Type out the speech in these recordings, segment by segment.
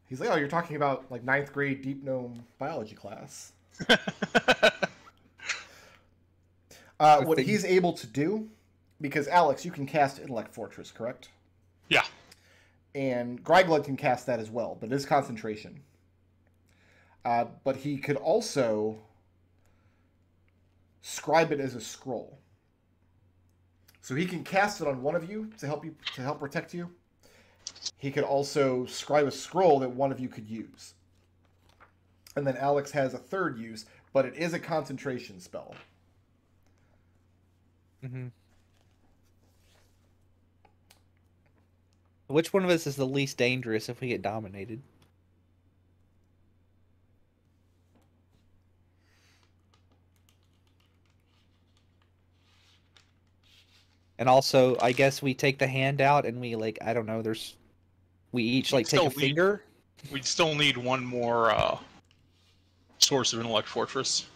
He's like, oh, you're talking about like 9th grade Deep Gnome biology class. What he's able to do, because Alex, you can cast Intellect Fortress, correct? Yeah. And Gryglud can cast that as well, but it is concentration. But he could also scribe it as a scroll. So he can cast it on one of you to help protect you. He could also scribe a scroll that one of you could use. And then Alex has a third use, but it is a concentration spell. Mm-hmm. Which one of us is the least dangerous if we get dominated? And also, I guess we take the hand out and we, like, I don't know, we each, like, take a finger? We'd still need one more, source of Intellect Fortress.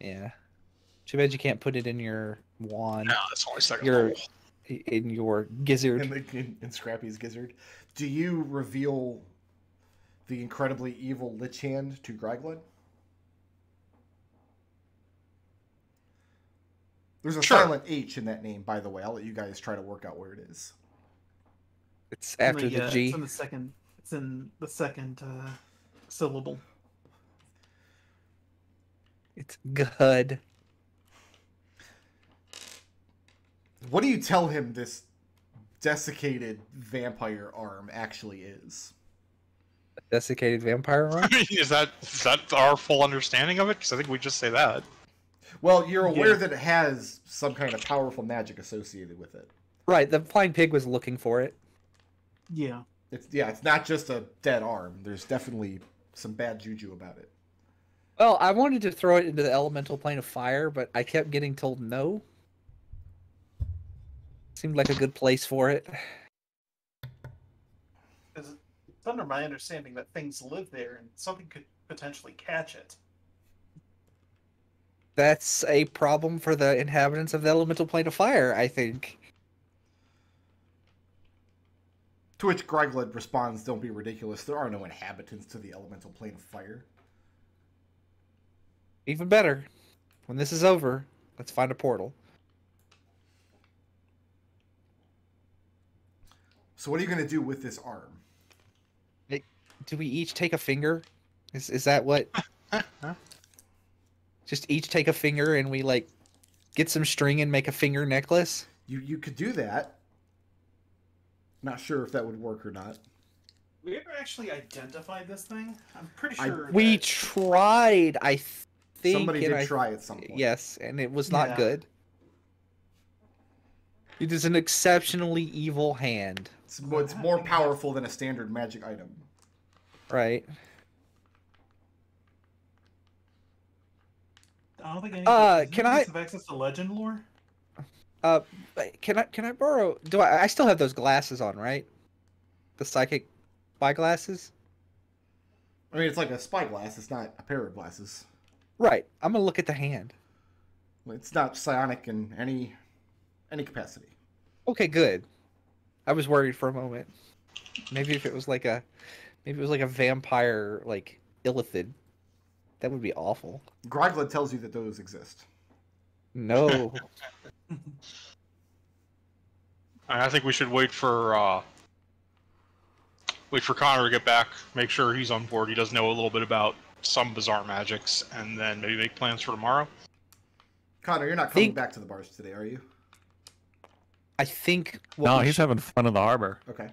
Yeah. Too bad you can't put it in your wand. No, that's only second level. In your gizzard. In Scrappy's gizzard. Do you reveal the incredibly evil Lich Hand to Gryglud? There's a silent H in that name, by the way. I'll let you guys try to work out where it is. It's after the G. It's in the second. It's in the second syllable. It's good. What do you tell him this desiccated vampire arm actually is? A desiccated vampire arm? I mean, is that our full understanding of it? Because I think we just say that. Well, you're aware that it has some kind of powerful magic associated with it. Right, the flying pig was looking for it. Yeah. It's not just a dead arm. There's definitely some bad juju about it. Well, I wanted to throw it into the elemental plane of fire, but I kept getting told no. Seemed like a good place for it. It's under my understanding that things live there and something could potentially catch it. That's a problem for the inhabitants of the elemental plane of fire, I think. To which Gryglud responds, don't be ridiculous. There are no inhabitants to the elemental plane of fire. Even better. When this is over, let's find a portal. So what are you going to do with this arm? Do we each take a finger? Is that what? Just each take a finger and we, like, get some string and make a finger necklace? You could do that. Not sure if that would work or not. We ever actually identified this thing? I'm pretty sure. We tried, I think. Somebody did try at some point. Yes, and it was not good. It is an exceptionally evil hand. It's more powerful than a standard magic item. Right. I don't think can I have access to legend lore? Can I borrow? I still have those glasses on, right? The psychic spyglasses. I mean, it's like a spyglass. It's not a pair of glasses. Right. I'm gonna look at the hand. It's not psionic in any capacity. Okay, good. I was worried for a moment. Maybe if it was like a vampire, like illithid, that would be awful. Gryglud tells you that those exist. No. I think we should wait for Connor to get back. Make sure he's on board. He does know a little bit about some bizarre magics, and then maybe make plans for tomorrow. Connor, you're not coming back to the bars today, are you? I think. No, he's having fun in the harbor. Okay.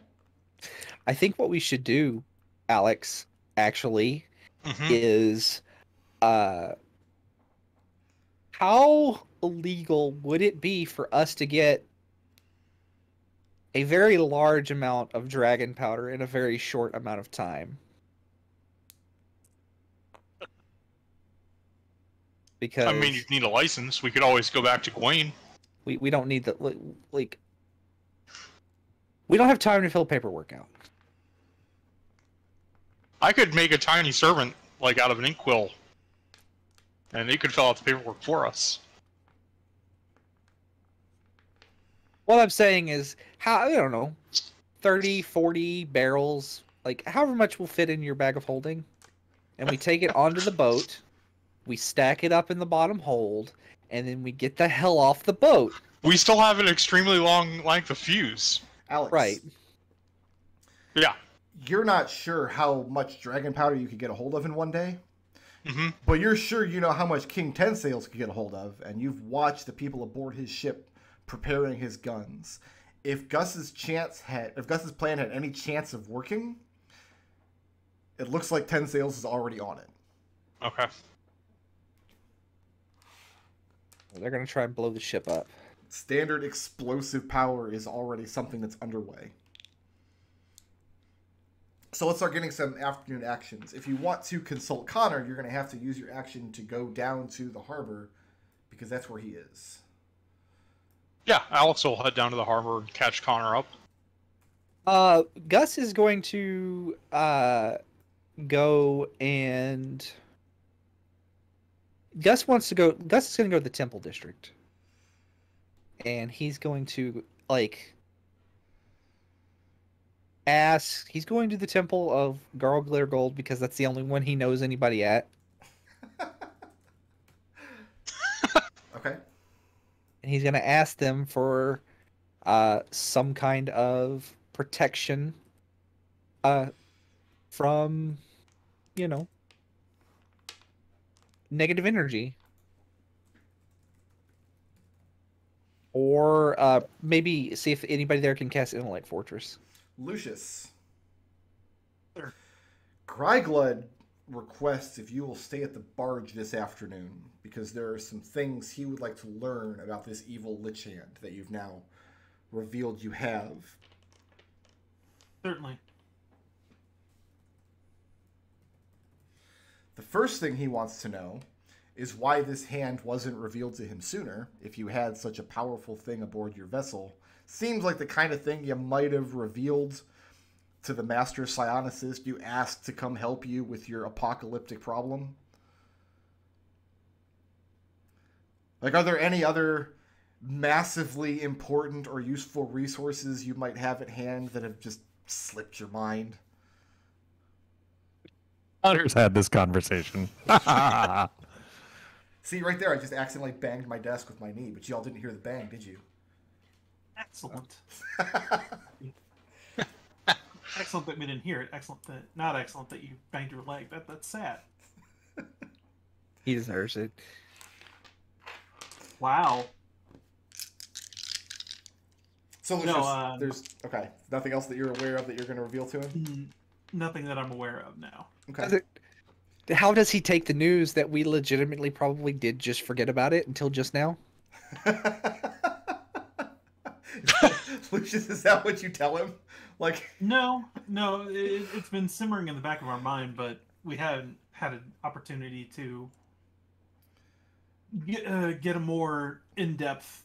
I think what we should do, Alex, actually, is, how illegal would it be for us to get a very large amount of dragon powder in a very short amount of time? Because I mean, you need a license. We could always go back to Gwaine. We don't need the like. We don't have time to fill paperwork out. I could make a tiny servant, like out of an inkwell, and they could fill out the paperwork for us. What I'm saying is, I don't know, 30, 40 barrels like however much will fit in your bag of holding, and we take it onto the boat. We stack it up in the bottom hold, and then we get the hell off the boat. We still have an extremely long length of fuse. Alex. Right. Yeah. You're not sure how much dragon powder you could get a hold of in one day. Mm-hmm. But you're sure you know how much King Ten Sails could get a hold of, and you've watched the people aboard his ship preparing his guns. If Gus's plan had any chance of working, it looks like Ten Sails is already on it. Okay. They're gonna try and blow the ship up. Standard explosive power is already something that's underway. So let's start getting some afternoon actions. If you want to consult Connor, you're going to have to use your action to go down to the harbor, because that's where he is. Yeah, Alex will head down to the harbor and catch Connor up. Gus is going to go and Gus is going to go to the Temple District. And he's going to he's going to the Temple of Gargler Gold because that's the only one he knows anybody at. Okay. And he's going to ask them for some kind of protection from, negative energy. Or maybe see if anybody there can cast Intellect Fortress. Lucius. Sure. Gryglud requests if you will stay at the barge this afternoon, because there are some things he would like to learn about this evil Lich Hand that you've now revealed you have. Certainly. The first thing he wants to know is why this hand wasn't revealed to him sooner if you had such a powerful thing aboard your vessel. Seems like the kind of thing you might have revealed to the Master Psionicist you asked to come help you with your apocalyptic problem. Like, are there any other massively important or useful resources you might have at hand that have just slipped your mind? Hunter's had this conversation. See, right there, I just accidentally banged my desk with my knee, but y'all didn't hear the bang, did you? Excellent. Excellent that we didn't hear it. Excellent that not excellent that you banged your leg. That's sad. He deserves it. Wow. So Lucius, No, there's okay, nothing else that you're aware of that you're going to reveal to him? Nothing that I'm aware of now. Okay. How does he take the news that we legitimately probably did just forget about it until just now? Lucius, is that what you tell him? Like, No, it's been simmering in the back of our mind, but we haven't had an opportunity to get a more in-depth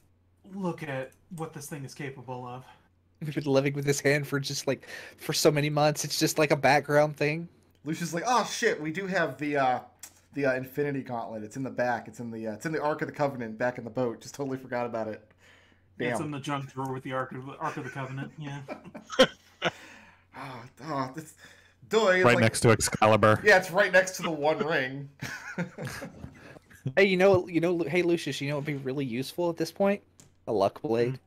look at what this thing is capable of. We've been living with this hand for for so many months. It's just like a background thing. Lucius is like, oh shit, we do have the Infinity Gauntlet. It's in the back. It's in the Ark of the Covenant back in the boat. Just totally forgot about it. Damn. It's in the junk drawer with the Ark of the Covenant. Yeah. Right next to Excalibur. Yeah, it's right next to the One Ring. Hey, hey Lucius, what would be really useful at this point? A luck blade.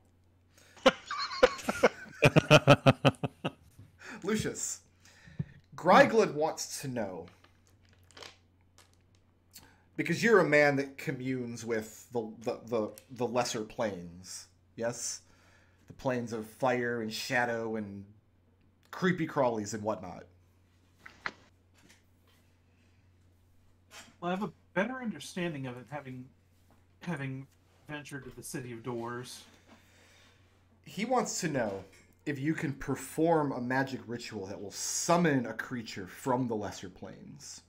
Lucius, Gryglud wants to know, because you're a man that communes with the lesser planes, yes? The planes of fire and shadow and creepy crawlies and whatnot. Well, I have a better understanding of it having ventured to the City of Doors. He wants to know if you can perform a magic ritual that will summon a creature from the lesser planes.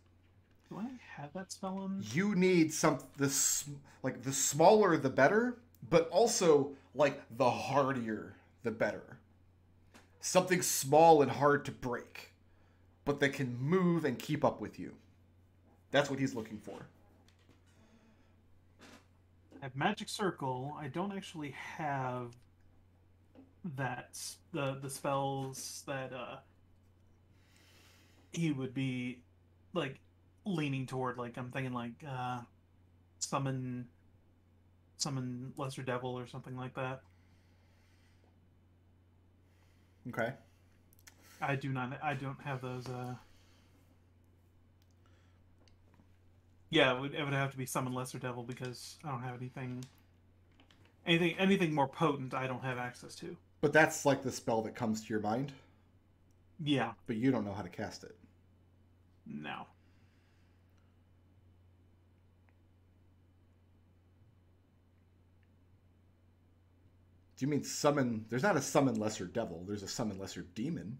Do I have that spell on? You need the smaller the better, but also like the hardier the better. Something small and hard to break, but that can move and keep up with you. That's what he's looking for. I have Magic Circle. I don't actually have the spells that he would be like leaning toward, like, I'm thinking like summon lesser devil or something like that. Okay. I don't have those. Yeah, it would have to be summon lesser devil because I don't have anything more potent. I don't have access to. But that's like the spell that comes to your mind. Yeah. But you don't know how to cast it. No. Do you mean summon? There's not a summon lesser devil. There's a summon lesser demon.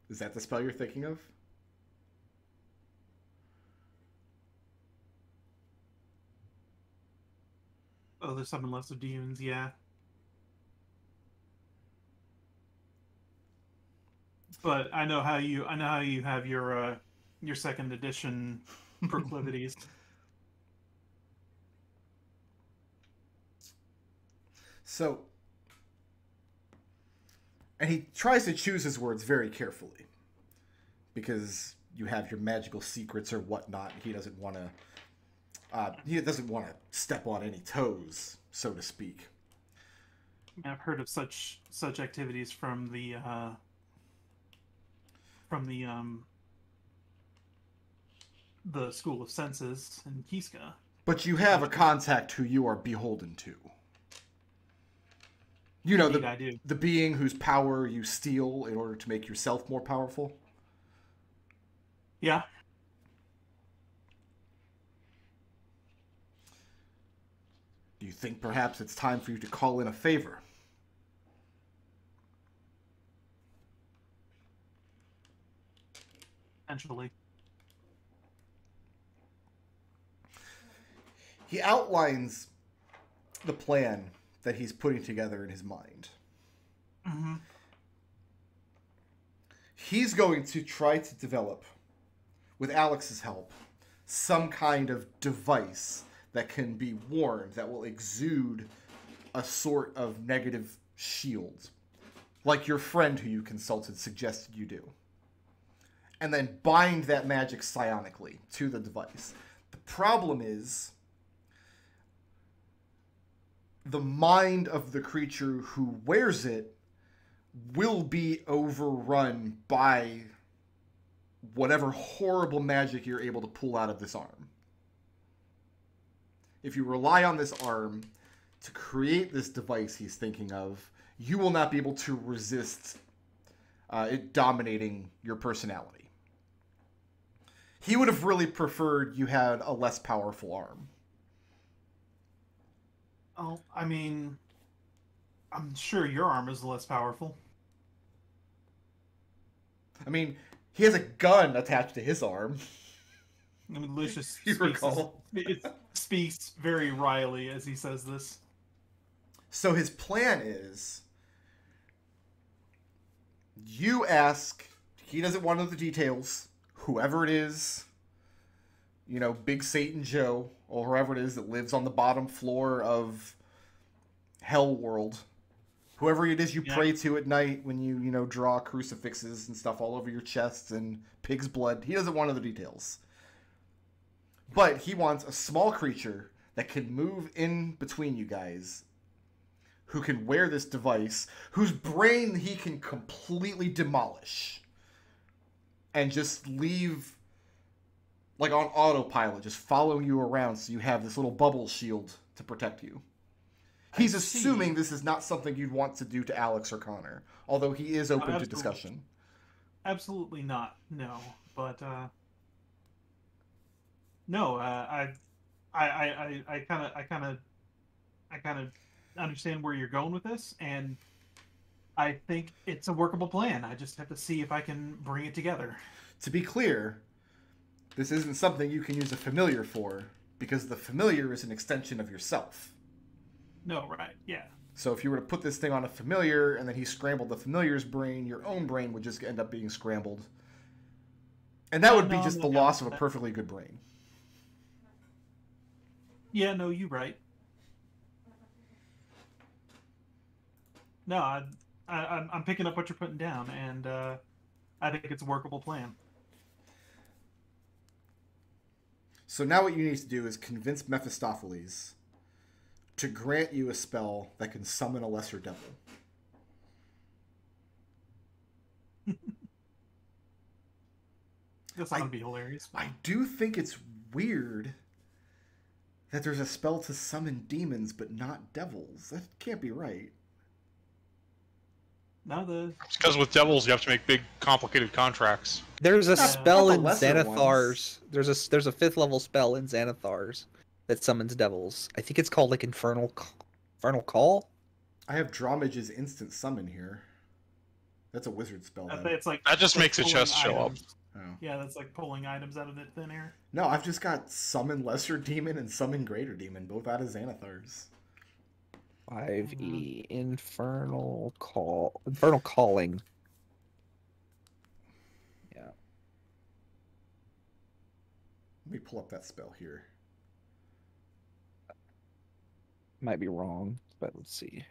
Is that the spell you're thinking of? Oh, there's summon lesser demons. Yeah. But I know how you have your second edition proclivities. So, and he tries to choose his words very carefully because you have your magical secrets or whatnot. He doesn't want to step on any toes, so to speak. I've heard of such activities from the School of Senses in Kiska. But you have a contact who you are beholden to. You know, the being whose power you steal in order to make yourself more powerful? Yeah. Do you think perhaps it's time for you to call in a favor? Potentially. He outlines the plan that he's putting together in his mind. Mm-hmm. He's going to try to develop, with Alex's help, some kind of device that can be worn that will exude a sort of negative shield, like your friend who you consulted suggested you do. And then bind that magic psionically to the device. The problem is the mind of the creature who wears it will be overrun by whatever horrible magic you're able to pull out of this arm. If you rely on this arm to create this device he's thinking of, you will not be able to resist it dominating your personality. He would have really preferred you had a less powerful arm. Oh, I mean, I'm sure your arm is less powerful. I mean, he has a gun attached to his arm. I mean, Lucius speaks very wryly as he says this. So his plan is, you ask, he doesn't want to know the details, whoever it is, you know, Big Satan Joe, or whoever it is that lives on the bottom floor of Hell World, whoever it is you pray to at night when you know, draw crucifixes and stuff all over your chests and pig's blood. He doesn't want to know the details. But he wants a small creature that can move in between you guys, who can wear this device, whose brain he can completely demolish and just leave like on autopilot, just following you around so you have this little bubble shield to protect you. He's assuming this is not something you'd want to do to Alex or Connor, although he is open to discussion. Absolutely not, no. But no, I kind of understand where you're going with this, and I think it's a workable plan. I just have to see if I can bring it together. To be clear, this isn't something you can use a familiar for, because the familiar is an extension of yourself. No, right, yeah. So if you were to put this thing on a familiar, and then he scrambled the familiar's brain, your own brain would just end up being scrambled. And that would be just the loss of a perfectly good brain. Yeah, no, you're right. No, I'm picking up what you're putting down, and I think it's a workable plan. So now what you need to do is convince Mephistopheles to grant you a spell that can summon a lesser devil. That's gonna be hilarious. I do think it's weird that there's a spell to summon demons but not devils. That can't be right. It's because with devils you have to make big, complicated contracts. There's a spell not in the lesser Xanathar's. There's a 5th level spell in Xanathar's that summons devils. I think it's called like Infernal Call. I have Dromage's instant summon here. That's a wizard spell. It's like That just makes a pulling chest show up. Oh. Yeah, that's like pulling items out of the thin air. No, I've just got Summon Lesser Demon and Summon Greater Demon, both out of Xanathar's. 5e Infernal Calling. Yeah. Let me pull up that spell here. Might be wrong, but let's see.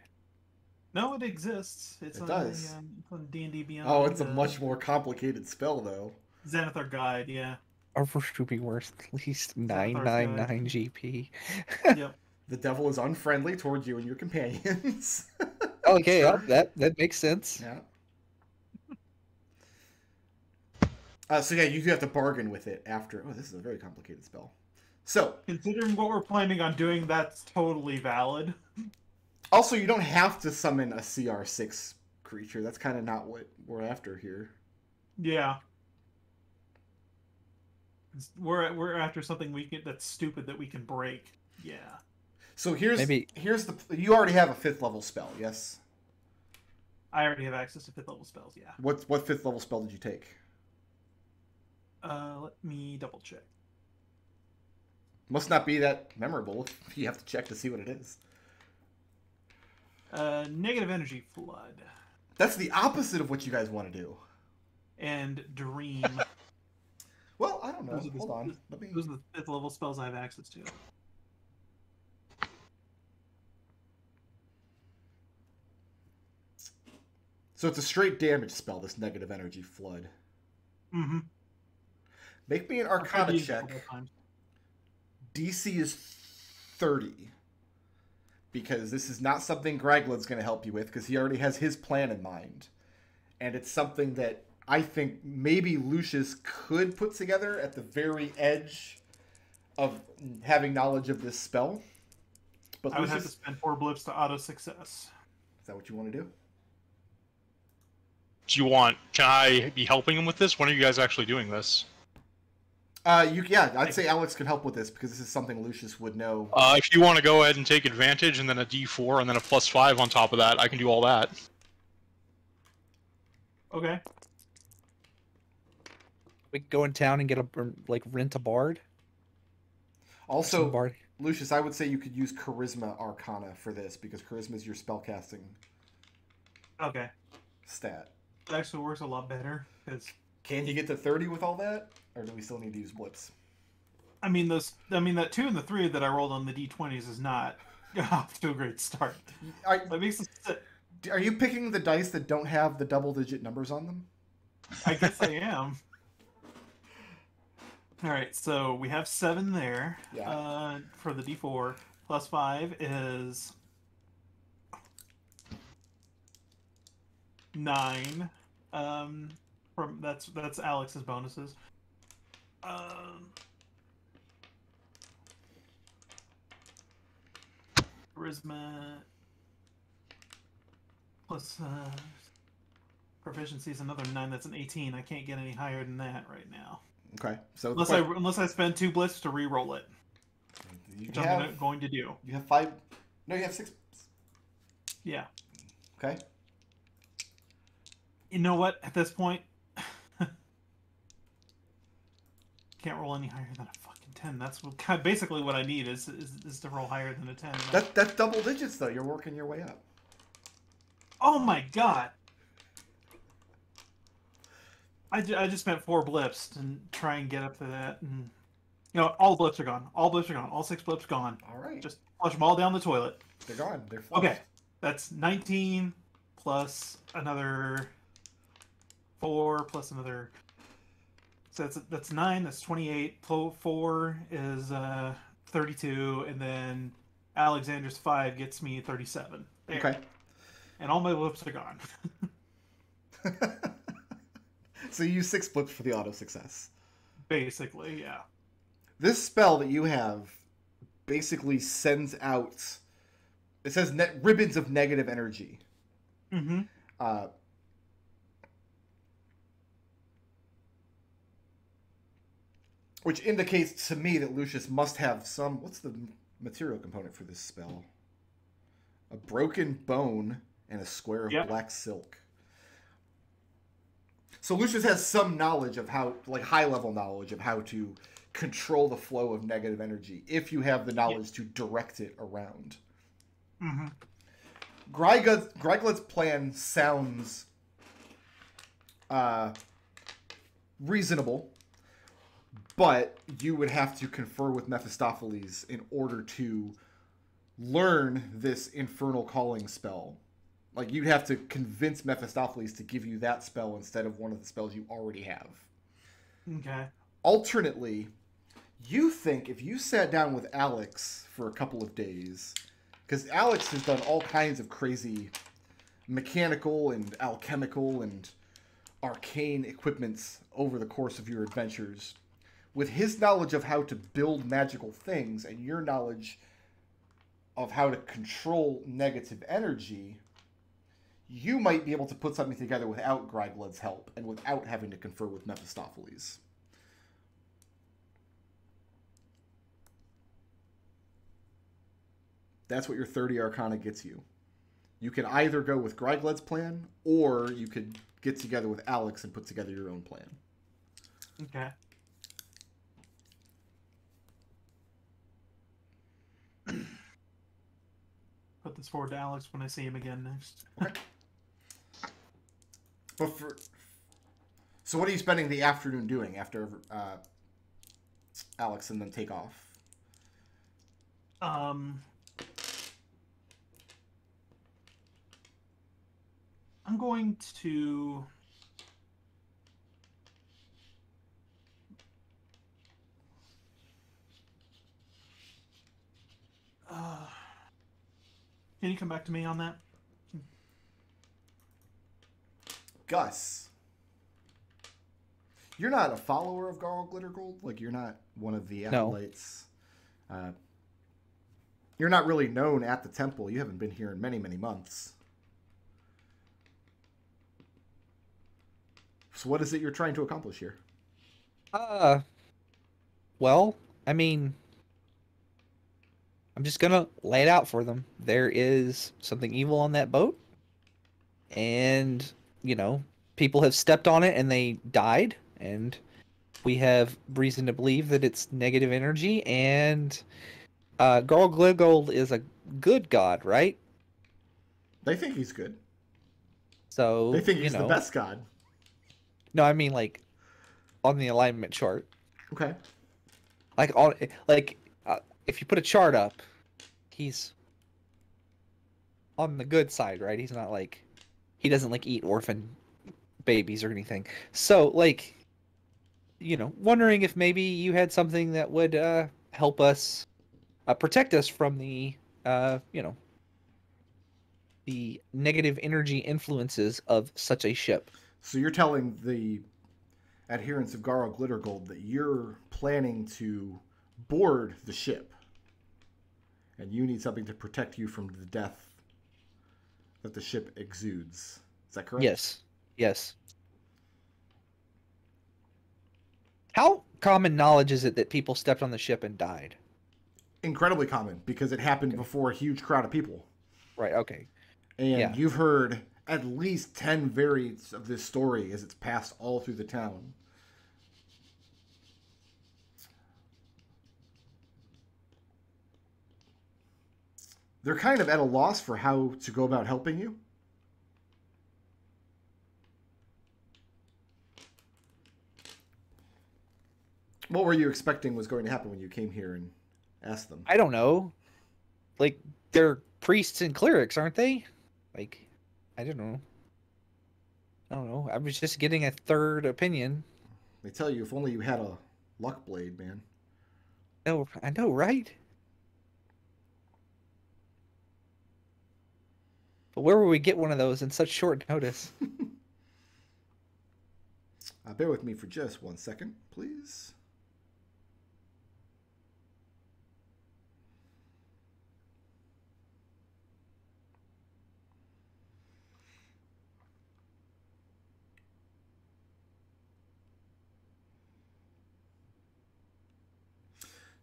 No, it exists. It's It on does. on D&D Beyond. Oh, it's a much more complicated spell, though. Xanathar Guide, yeah. Our first should be worth at least 999 GP. Yep. The devil is unfriendly towards you and your companions. Okay, Sure. that makes sense. Yeah. So yeah, you do have to bargain with it after. Oh, this is a very complicated spell. So, Considering what we're planning on doing, that's totally valid. also, you don't have to summon a CR6 creature. That's kind of not what we're after here. Yeah. We're after something that's stupid that we can break. Yeah. So here's Maybe- you already have a 5th level spell, yes? I already have access to 5th level spells, yeah. What 5th level spell did you take? Let me double check. Must not be that memorable if you have to check to see what it is. Negative Energy Flood. That's the opposite of what you guys want to do. And Dream. Well, I don't know. Those are the- Hold on. Let me. Those are the 5th level spells I have access to. So it's a straight damage spell, this Negative Energy Flood. Mm-hmm. Make me an Arcana check. DC is 30. Because this is not something Graglin's going to help you with, because he already has his plan in mind. And it's something that I think maybe Lucius could put together at the very edge of having knowledge of this spell. But I would Lucius, have to spend 4 blips to auto success. is that what you want to do? Can I be helping him with this? When are you guys actually doing this? I'd say Alex could help with this because this is something Lucius would know. If you want to go ahead and take advantage and then a D4 and then a +5 on top of that, I can do all that. Okay. We can go in town and get rent a bard. Also, Some bard. Lucius, I would say you could use Charisma Arcana for this because Charisma is your spellcasting Okay. stat. It actually works a lot better because Can you get to 30 with all that, or do we still need to use blips? that 2 and the 3 that I rolled on the D20s is not off to a great start. That makes Are you picking the dice that don't have the double-digit numbers on them? I guess I am. All right, so we have 7 there. Yeah. For the D4 +5 is 9. That's Alex's bonuses. Charisma plus proficiency is another 9. That's an 18. I can't get any higher than that right now. Okay, so Unless I spend 2 blips to re-roll it, which I'm going to do. You have 5. No, you have 6. Yeah. Okay. You know what? At this point, can't roll any higher than a fucking 10. That's basically what I need is to roll higher than a 10. That's double digits though. You're working your way up. Oh my god! I just spent 4 blips to try and get up to that, and all the blips are gone. All blips are gone. All 6 blips gone. All right. Just flush them all down the toilet. They're gone. They're flushed. Okay, that's 19 plus another 4 plus another. So that's 9. That's 28. 4 is 32, and then Alexander's 5 gets me 37. There. Okay. And all my blips are gone. So you use 6 blips for the auto success. Basically, yeah. This spell that you have basically sends out. It says ribbons of negative energy. Mm-hmm. Which indicates to me that Lucius must have some. What's the material component for this spell? A broken bone and a square of black silk. So Lucius has some knowledge of how, like high-level knowledge of how to control the flow of negative energy, if you have the knowledge to direct it around. Mm-hmm. Grygled's plan sounds reasonable, but you would have to confer with Mephistopheles in order to learn this infernal calling spell. Like, you'd have to convince Mephistopheles to give you that spell instead of one of the spells you already have. Okay. Alternately, you think if you sat down with Alex for a couple of days, because Alex has done all kinds of crazy mechanical and alchemical and arcane equipments over the course of your adventures, with his knowledge of how to build magical things and your knowledge of how to control negative energy, you might be able to put something together without Grygled's help and without having to confer with Mephistopheles. That's what your 30 Arcana gets you. You can either go with Grygled's plan, or you could get together with Alex and put together your own plan. Okay. Put this forward to Alex when I see him again next. Okay. So what are you spending the afternoon doing after Alex and then take off? I'm going to can you come back to me on that? Gus, you're not a follower of Garl Glittergold? Like, you're not one of the acolytes? No. You're not really known at the temple. You haven't been here in many, many months. So what is it you're trying to accomplish here? Well, I mean, I'm just gonna lay it out for them. There is something evil on that boat, and, you know, people have stepped on it and they died, and we have reason to believe that it's negative energy, and Garl Glittergold is a good god, right? They think he's good. So they think he's the best god. No, I mean, like, on the alignment chart. Okay. If you put a chart up, he's on the good side, right? He's not like, he doesn't like eat orphan babies or anything. So, like, you know, wondering if maybe you had something that would help us protect us from the, you know, the negative energy influences of such a ship. So you're telling the adherents of Garl Glittergold that you're planning to board the ship, and you need something to protect you from the death that the ship exudes. Is that correct? Yes. Yes. How common knowledge is it that people stepped on the ship and died? Incredibly common, because it happened before a huge crowd of people. Right, okay. And you've heard at least 10 variants of this story as it's passed all through the town. They're kind of at a loss for how to go about helping you. What were you expecting was going to happen when you came here and asked them? I don't know. Like, they're priests and clerics, aren't they? Like, I don't know. I don't know. I was just getting a third opinion. They tell you if only you had a luck blade, man. Oh, I know, right? But where will we get one of those in such short notice? Bear with me for just 1 second, please.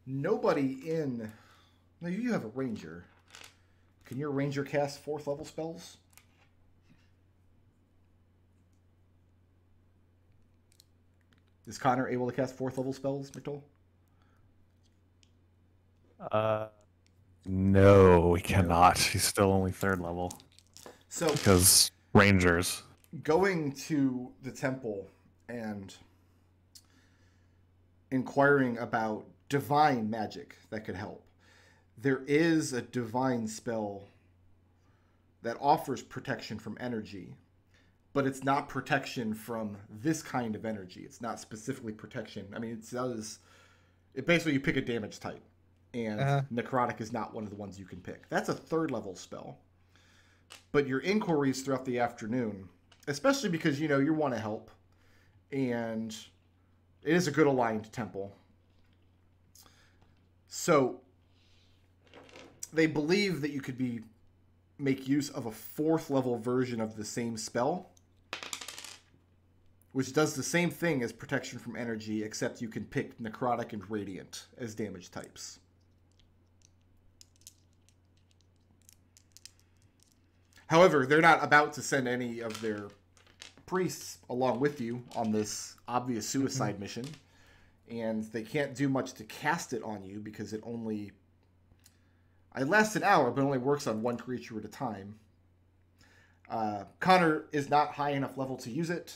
Nobody in... No, you have a ranger. Can your ranger cast 4th level spells? Is Connor able to cast 4th level spells, McDohl? No, he cannot. He's still only 3rd level. So because rangers. Going to the temple and inquiring about divine magic that could help. There is a divine spell that offers protection from energy, but it's not protection from this kind of energy. It's not specifically protection. I mean, it basically you pick a damage type, and necrotic is not one of the ones you can pick. That's a 3rd level spell. But your inquiries throughout the afternoon, especially because you want to help, and it is a good aligned temple. So they believe that you could make use of a 4th level version of the same spell, which does the same thing as protection from energy, except you can pick necrotic and radiant as damage types. However, they're not about to send any of their priests along with you on this obvious suicide mission, and they can't do much to cast it on you because it lasts an hour, but only works on 1 creature at a time. Connor is not high enough level to use it,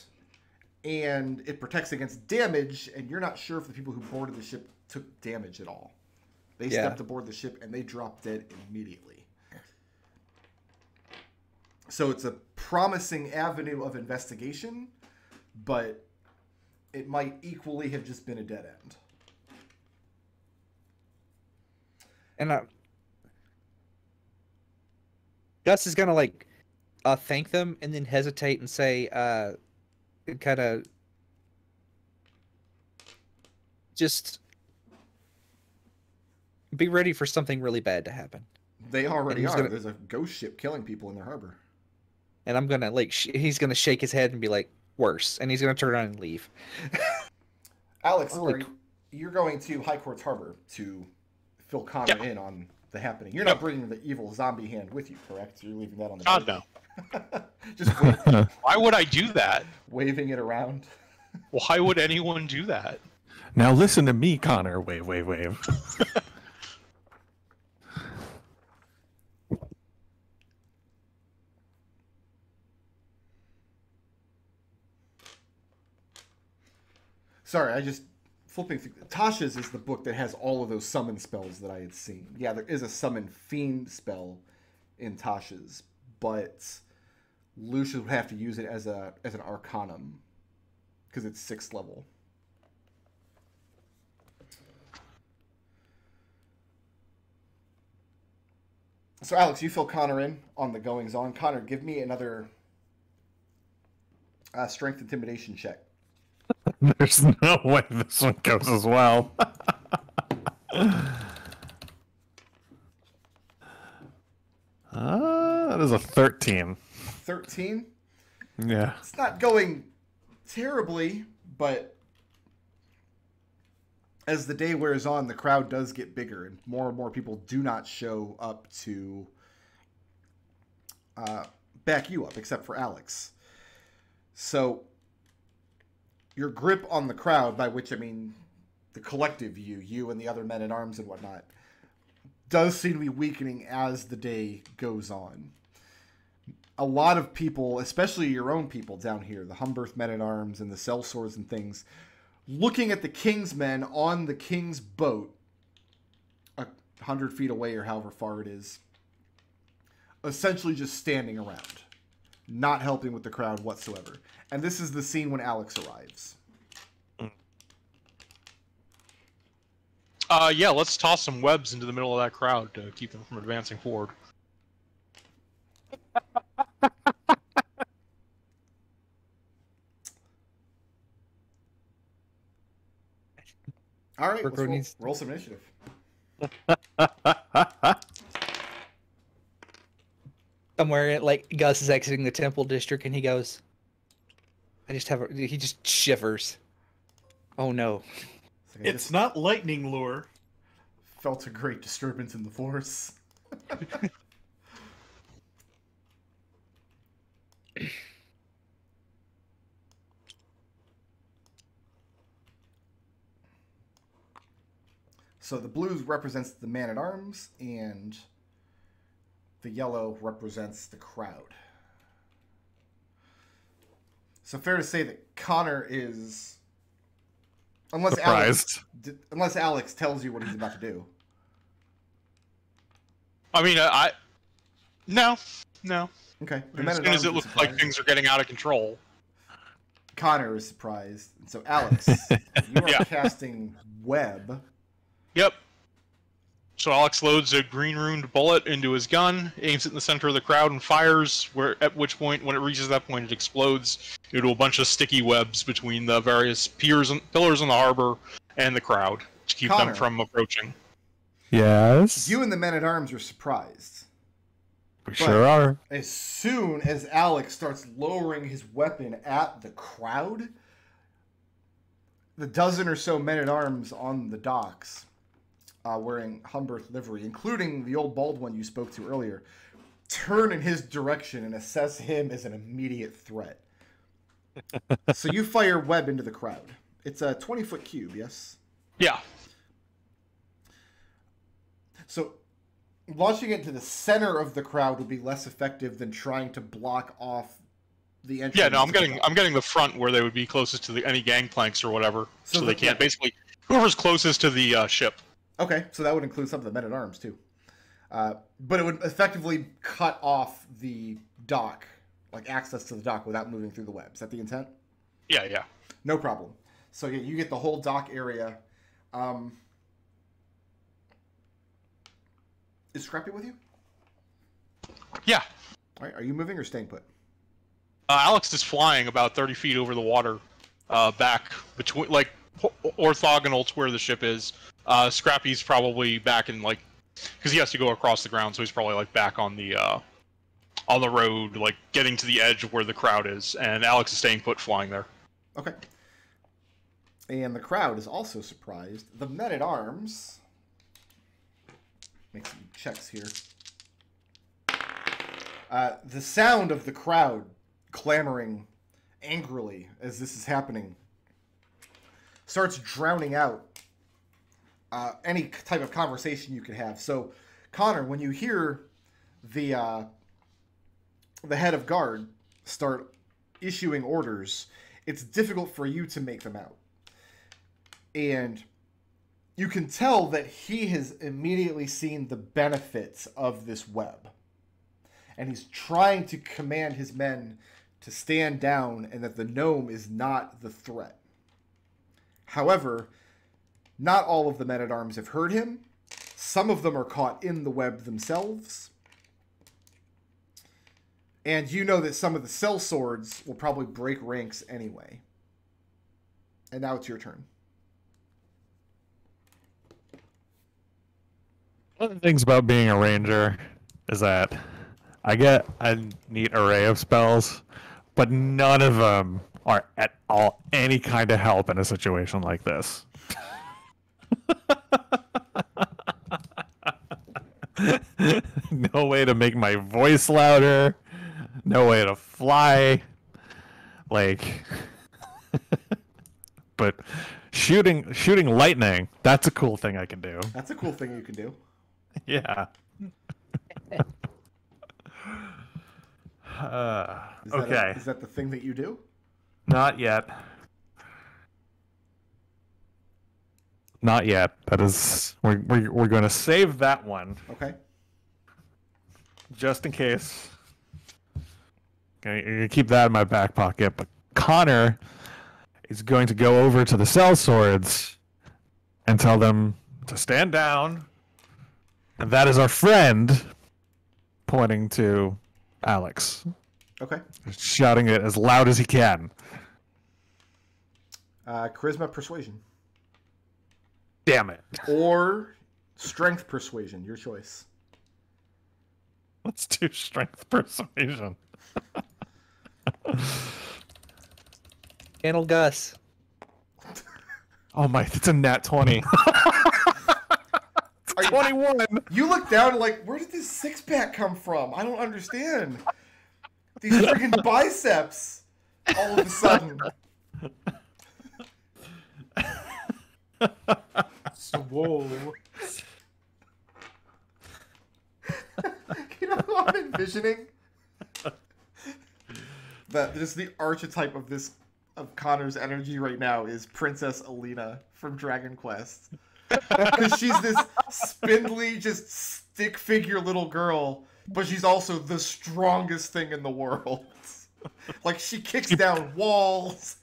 and it protects against damage, and you're not sure if the people who boarded the ship took damage at all. They stepped aboard the ship, and they dropped dead immediately. So it's a promising avenue of investigation, but it might equally have just been a dead end. And Gus is gonna thank them and then hesitate and say, kind of just be ready for something really bad to happen. They already are. There's a ghost ship killing people in their harbor. And I'm gonna he's gonna shake his head and be like, worse, and he's gonna turn around and leave. Alex, you're going to High Court's Harbor to fill Connor in on the happening. You're not bringing the evil zombie hand with you, correct? You're leaving that on the God, boat. no. Just Why would I do that? waving it around. Why would anyone do that? Now listen to me, Connor. Wave, wave, wave. Sorry, I just flipping through. Tasha's is the book that has all of those summon spells that I had seen. Yeah, there is a summon fiend spell in Tasha's, but Lucius would have to use it as an arcanum because it's 6th level. So Alex, you fill Connor in on the goings on. Connor, give me another strength intimidation check. There's no way this one goes as well. That is a 13. 13? Yeah. It's not going terribly, but as the day wears on, the crowd does get bigger, and more people do not show up to back you up, except for Alex. So your grip on the crowd, by which I mean the collective you and the other men at arms and whatnot, does seem to be weakening as the day goes on. A lot of people, especially your own people down here, the Humbirth men at arms and the sellswords and things, looking at the king's men on the king's boat, 100 feet away or however far it is, essentially just standing around, not helping with the crowd whatsoever. And this is the scene when Alex arrives. Yeah, let's toss some webs into the middle of that crowd to keep them from advancing forward. All right, Brooke let's roll some initiative. Somewhere, like, Gus is exiting the temple district, and he goes, he just shivers. Oh no. It's not lightning lure. Felt a great disturbance in the force. So the blue represents the man-at-arms, and the yellow represents the crowd. So fair to say that Connor is... Unless Alex tells you what he's about to do. I mean, No. Okay. As soon as it looks like things are getting out of control. Connor is surprised. And so, Alex, you are casting web. Yep. So Alex loads a green runed bullet into his gun, aims it in the center of the crowd, and fires. At which point, when it reaches that point, it explodes into a bunch of sticky webs between the various pillars in the harbor and the crowd to keep Connor, them from approaching. Yes. You and the men-at-arms are surprised. We sure are. As soon as Alex starts lowering his weapon at the crowd, the dozen or so men-at-arms on the docks, wearing Humberth livery, including the old bald one you spoke to earlier, turn in his direction and assess him as an immediate threat. So you fire web into the crowd. It's a 20-foot cube, yes? Yeah. So launching it to the center of the crowd would be less effective than trying to block off the entrance. Yeah, no, I'm getting the front where they would be closest to the any gangplanks or whatever, so they can't basically whoever's closest to the ship. Okay, so that would include some of the men-at-arms too, but it would effectively cut off the dock, like access to the dock, without moving through the web. Is that the intent? Yeah. No problem. So yeah, you get the whole dock area. Is Scrappy with you? Yeah. All right, are you moving or staying put? Alex is flying about 30 feet over the water, back between, like, orthogonal to where the ship is. Scrappy's probably back in, like, because he has to go across the ground, so he's probably, like, back on the road, like, getting to the edge of where the crowd is, and Alex is staying put flying there. Okay. And the crowd is also surprised. The men-at-arms... Make some checks here. The sound of the crowd clamoring angrily as this is happening starts drowning out any type of conversation you could have. So, Connor, when you hear the head of guard start issuing orders, it's difficult for you to make them out. And you can tell that he has immediately seen the benefits of this web. And he's trying to command his men to stand down and that the gnome is not the threat. However, not all of the men-at-arms have heard him. Some of them are caught in the web themselves. And you know that some of the sellswords will probably break ranks anyway. And now it's your turn. One of the things about being a ranger is that I get a neat array of spells, but none of them are at all any kind of help in a situation like this. No way to make my voice louder. No way to fly. Like, but shooting lightning, that's a cool thing I can do. That's a cool thing you can do. Yeah. Okay. Is that the thing that you do? Not yet. Not yet. That is, we're going to save that one Okay. just in case Gonna keep that in my back pocket. But Connor is going to go over to the sellswords and tell them to stand down. And that is our friend, pointing to Alex. Okay. Shouting it as loud as he can. Charisma persuasion. Damn it. Or strength persuasion, your choice. Let's do strength persuasion. Channel Gus. Oh my, it's a nat 20. It's 21. You look down like, where did this six-pack come from? I don't understand. These freaking biceps all of a sudden. Whoa. You know who I'm envisioning? That just the archetype of Connor's energy right now is Princess Alina from Dragon Quest. Because she's this spindly, just stick figure little girl, but she's also the strongest thing in the world. Like she kicks down walls.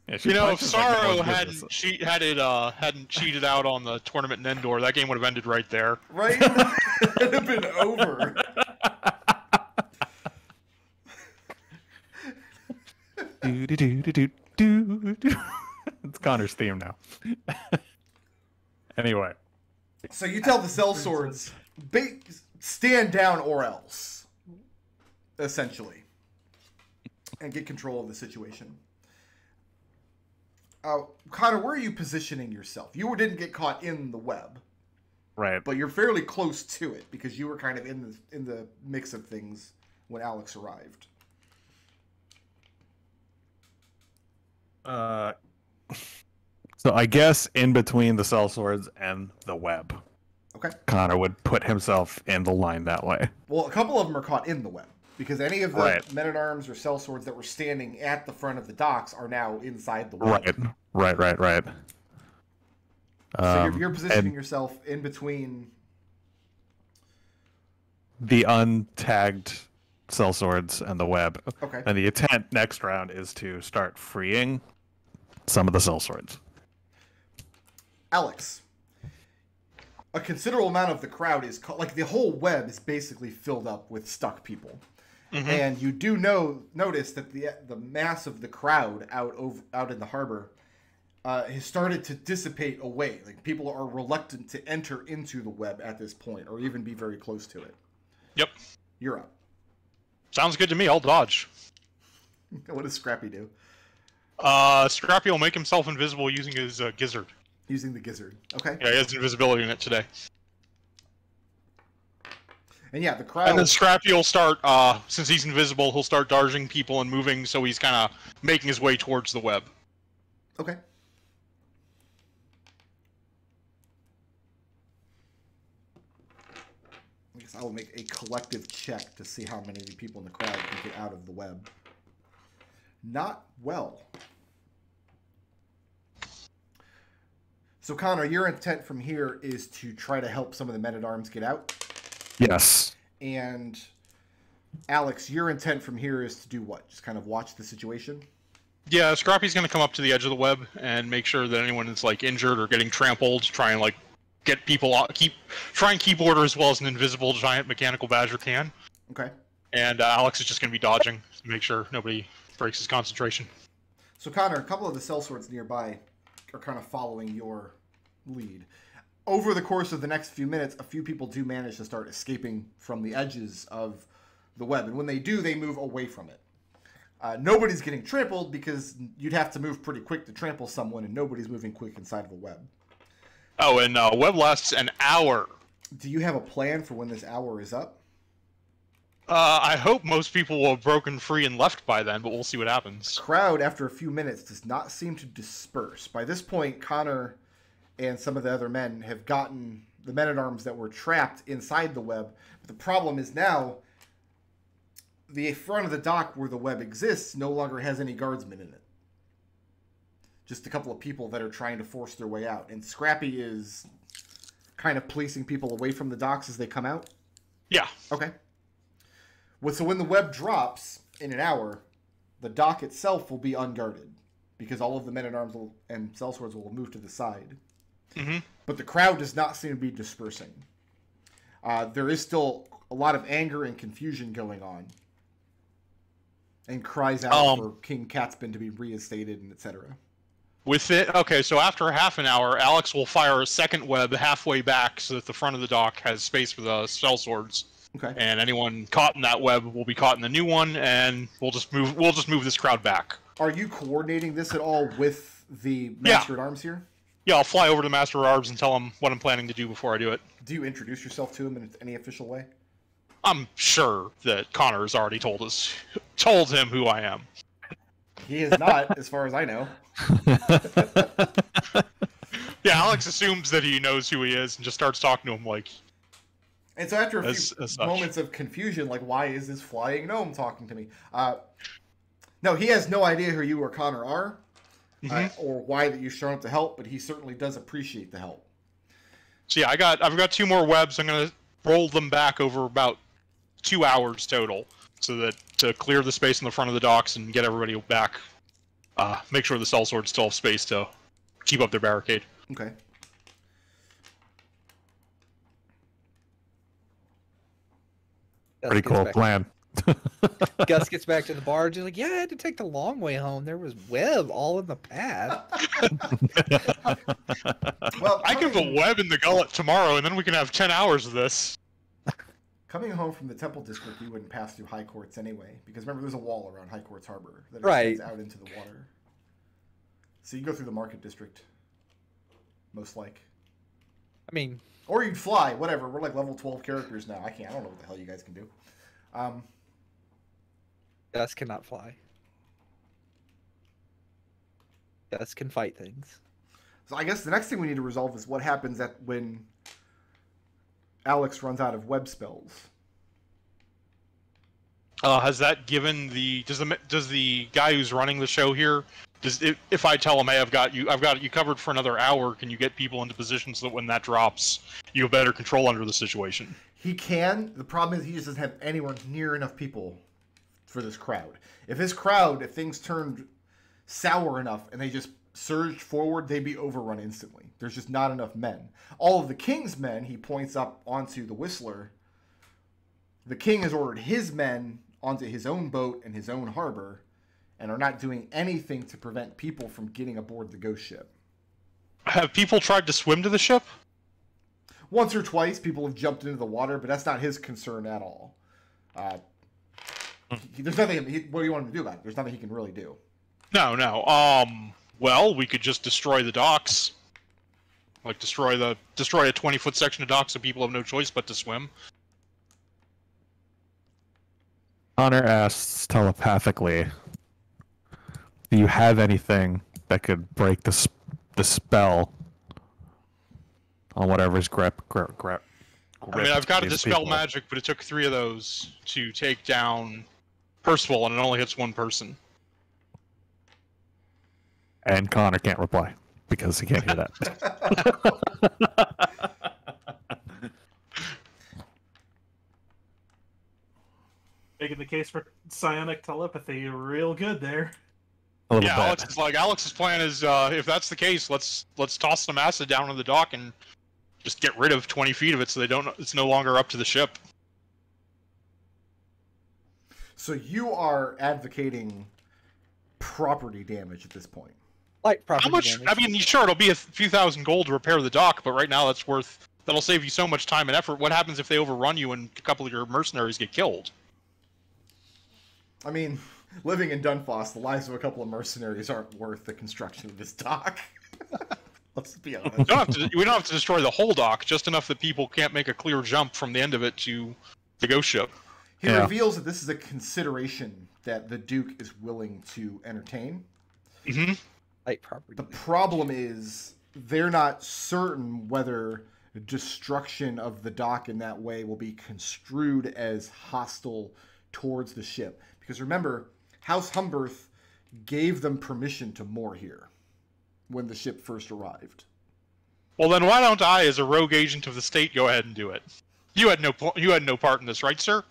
Yeah, You know, if punches like Sorrow no hadn't business. hadn't cheated out on the tournament in Endor, that game would have ended right there. Right? It'd have been over. It's Connor's theme now. Anyway. So you tell the sellswords, stand down or else, essentially, and get control of the situation. Connor, where are you positioning yourself? You didn't get caught in the web, Right. but you're fairly close to it because you were kind of in the mix of things when Alex arrived. So I guess in between the sellswords and the web, Okay. Connor would put himself in the line that way. Well, a couple of them are caught in the web because any of the Right. men-at-arms or sellswords that were standing at the front of the docks are now inside the web. Right. So you're positioning and yourself in between. the untagged sellswords and the web. Okay. And the intent next round is to start freeing some of the sellswords. Alex, a considerable amount of the crowd is like the whole web is basically filled up with stuck people, and you do notice that the mass of the crowd out in the harbor has started to dissipate away. Like people are reluctant to enter into the web at this point, or even be very close to it. Yep. You're up. Sounds good to me. I'll dodge. What does Scrappy do? Scrappy will make himself invisible using his gizzard. Using the gizzard. Okay. Yeah, he has invisibility in it today. And yeah, the crowd. And then Scrappy will start, since he's invisible, he'll start dodging people and moving, so he's kind of making his way towards the web. Okay. I guess I will make a collective check to see how many of the people in the crowd can get out of the web. Not well. So, Connor, your intent from here is to try to help some of the men-at-arms get out. Yes. And Alex, your intent from here is to do what? Just kind of watch the situation? Yeah, Scrappy's going to come up to the edge of the web and make sure that anyone is like injured or getting trampled, try and like get people out, try and keep order as well as an invisible giant mechanical badger can. Okay. And Alex is just going to be dodging to make sure nobody breaks his concentration. So, Connor, a couple of the sellswords nearby are kind of following your lead. Over the course of the next few minutes, a few people do manage to start escaping from the edges of the web. And when they do, they move away from it. Nobody's getting trampled because you'd have to move pretty quick to trample someone, and nobody's moving quick inside of a web. Oh, and web lasts an hour. Do you have a plan for when this hour is up? I hope most people will have broken free and left by then, but we'll see what happens. Crowd, after a few minutes, does not seem to disperse. By this point, Connor and some of the other men have gotten the men-at-arms that were trapped inside the web. But the problem is now, the front of the dock where the web exists no longer has any guardsmen in it. Just a couple of people that are trying to force their way out. And Scrappy is kind of policing people away from the docks as they come out? Yeah. Okay. So when the web drops, in an hour, the dock itself will be unguarded because all of the men-at-arms and sellswords will move to the side. Mm-hmm. But the crowd does not seem to be dispersing. There is still a lot of anger and confusion going on. And cries out for King Catspin to be reinstated and etc. With it, okay, so after half an hour, Alex will fire a second web halfway back so that the front of the dock has space for the sellswords. Okay. And anyone caught in that web will be caught in the new one, and we'll just move this crowd back. Are you coordinating this at all with the Master-at-Arms here? Yeah, I'll fly over to the Master-at-Arms and tell him what I'm planning to do before I do it. Do you introduce yourself to him in any official way? I'm sure that Connor has already told him who I am. He is not, as far as I know. Yeah, Alex assumes that he knows who he is and just starts talking to him like... And so after a few moments of confusion, like, why is this flying gnome talking to me? No, he has no idea who you or Connor are, or why that you've shown up to help, but he certainly does appreciate the help. So yeah, I've got 2 more webs. I'm going to roll them back over about 2 hours total, so that to clear the space in the front of the docks and get everybody back. Make sure the sellswords still have space to keep up their barricade. Okay. Pretty cool plan. Gus gets back to the barge and like, yeah, I had to take the long way home. There was web all in the path. Well, I can put web in the gullet tomorrow, and then we can have 10 hours of this. Coming home from the Temple District, you wouldn't pass through High Courts anyway, because remember, there's a wall around High Courts Harbor that extends out into the water. So you go through the Market District, most like. I mean, or you'd fly, whatever. We're like level 12 characters now. I don't know what the hell you guys can do. Gus cannot fly. Gus can fight things. So I guess the next thing we need to resolve is what happens when Alex runs out of web spells. Has that given does the guy who's running the show here, if I tell him, hey, I've got you covered for another hour, can you get people into positions so that when that drops, you have better control under the situation? He can. The problem is he just doesn't have anywhere near enough people for this crowd. If things turned sour enough and they just surged forward, they'd be overrun instantly. There's just not enough men. All of the king's men, he points up onto the Whistler. The king has ordered his men onto his own boat in his own harbor and are not doing anything to prevent people from getting aboard the ghost ship. Have people tried to swim to the ship? Once or twice, people have jumped into the water, but that's not his concern at all. There's nothing. What do you want him to do about it? There's nothing he can really do. No. Well, we could just destroy the docks. Like destroy a 20-foot section of docks so people have no choice but to swim. Connor asks telepathically, do you have anything that could break the spell on whatever's grip? I mean, I've got to dispel magic, but it took 3 of those to take down Percival, and it only hits 1 person. And Connor can't reply because he can't hear that. Making the case for psionic telepathy real good there. Yeah, Alex's plan is, if that's the case, let's toss some acid down on the dock and just get rid of 20 feet of it so it's no longer up to the ship. So you are advocating property damage at this point. Like property damage. I mean, sure, it'll be a few thousand gold to repair the dock, but right now that'll save you so much time and effort. What happens if they overrun you and a couple of your mercenaries get killed? I mean, living in Dunfoss, the lives of a couple of mercenaries aren't worth the construction of this dock. Let's be honest. We don't have to destroy the whole dock, just enough that people can't make a clear jump from the end of it to the ghost ship. He reveals that this is a consideration that the Duke is willing to entertain. Mm-hmm. Like property. The problem is they're not certain whether destruction of the dock in that way will be construed as hostile towards the ship. Because remember, House Humberth gave them permission to moor here when the ship first arrived. Well, then why don't I, as a rogue agent of the state, go ahead and do it? You had no part in this, right, sir?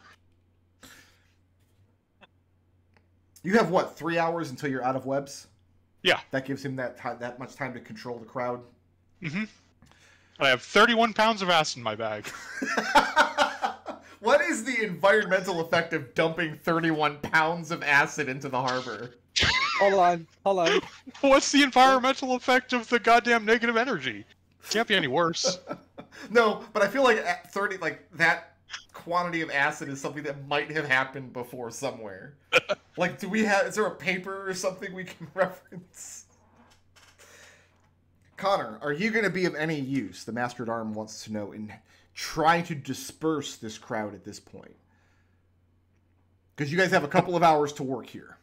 You have what, 3 hours until you're out of webs? Yeah. That gives him that much time to control the crowd. Mm-hmm. I have 31 pounds of acid in my bag. What is the environmental effect of dumping 31 pounds of acid into the harbor? Hold on. What's the environmental effect of the goddamn negative energy? Can't be any worse. No, but I feel like at 30, like that quantity of acid is something that might have happened before somewhere. Like, is there a paper or something we can reference? Connor, are you going to be of any use, the Master at Arm wants to know, in trying to disperse this crowd at this point? Because you guys have a couple of hours to work here.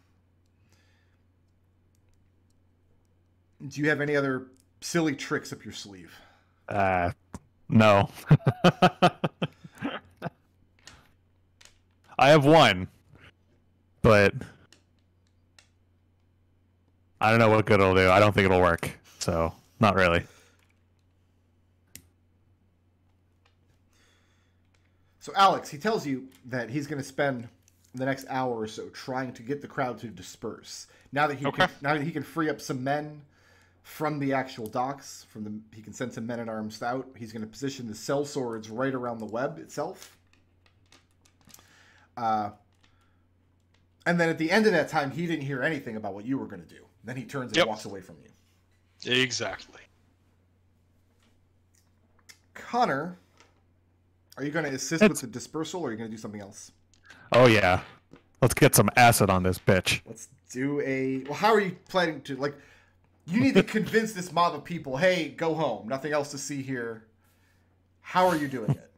Do you have any other silly tricks up your sleeve? No. I have one, but I don't know what good it'll do. I don't think it'll work, so not really. So Alex, he tells you that he's going to spend the next hour or so trying to get the crowd to disperse. Now that he can free up some men from the actual docks, he can send some men at arms out. He's going to position the sellswords right around the web itself. And then at the end of that time, he didn't hear anything about what you were going to do. Then he turns and walks away from you. Exactly. Connor, are you going to assist with the dispersal, or are you going to do something else? Oh yeah, let's get some acid on this bitch. Let's do a... Well, how are you planning to... Like, you need to convince this mob of people, hey, go home. Nothing else to see here. How are you doing it?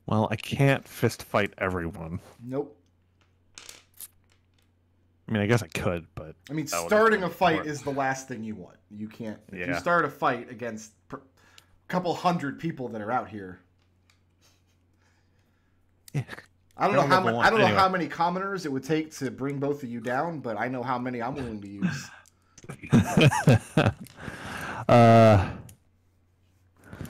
Well, I can't fist fight everyone. Nope. I mean, I guess I could, but... I mean, starting a fight is the last thing you want. You can't... If you start a fight against a couple hundred people that are out here... I don't know how many commoners it would take to bring both of you down, but I know how many I'm willing to use.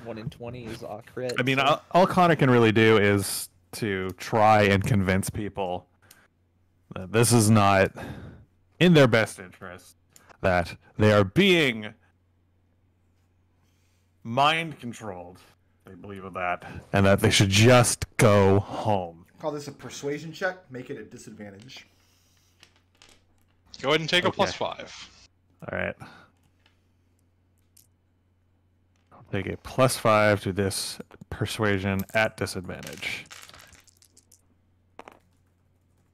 1 in 20 is a crit. I mean, all Connor can really do is to try and convince people that this is not in their best interest, that they are being mind controlled. They believe in that, and that they should just go home. Call this a persuasion check. Make it a disadvantage. Go ahead and take a +5. All right. I'll take a +5 to this persuasion at disadvantage.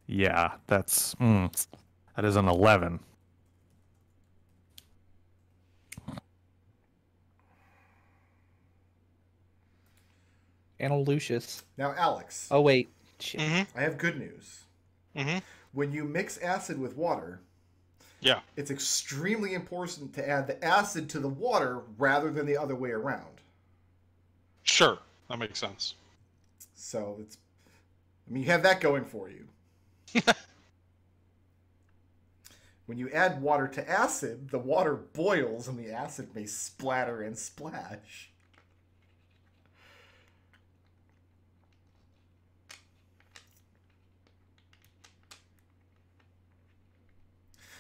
Yeah, that is an 11. And a Lucius. Now, Alex. Oh, wait. Shit. Mm-hmm. I have good news. Mm-hmm. When you mix acid with water, it's extremely important to add the acid to the water rather than the other way around. Sure, that makes sense. So you have that going for you. When you add water to acid, the water boils and the acid may splatter and splash.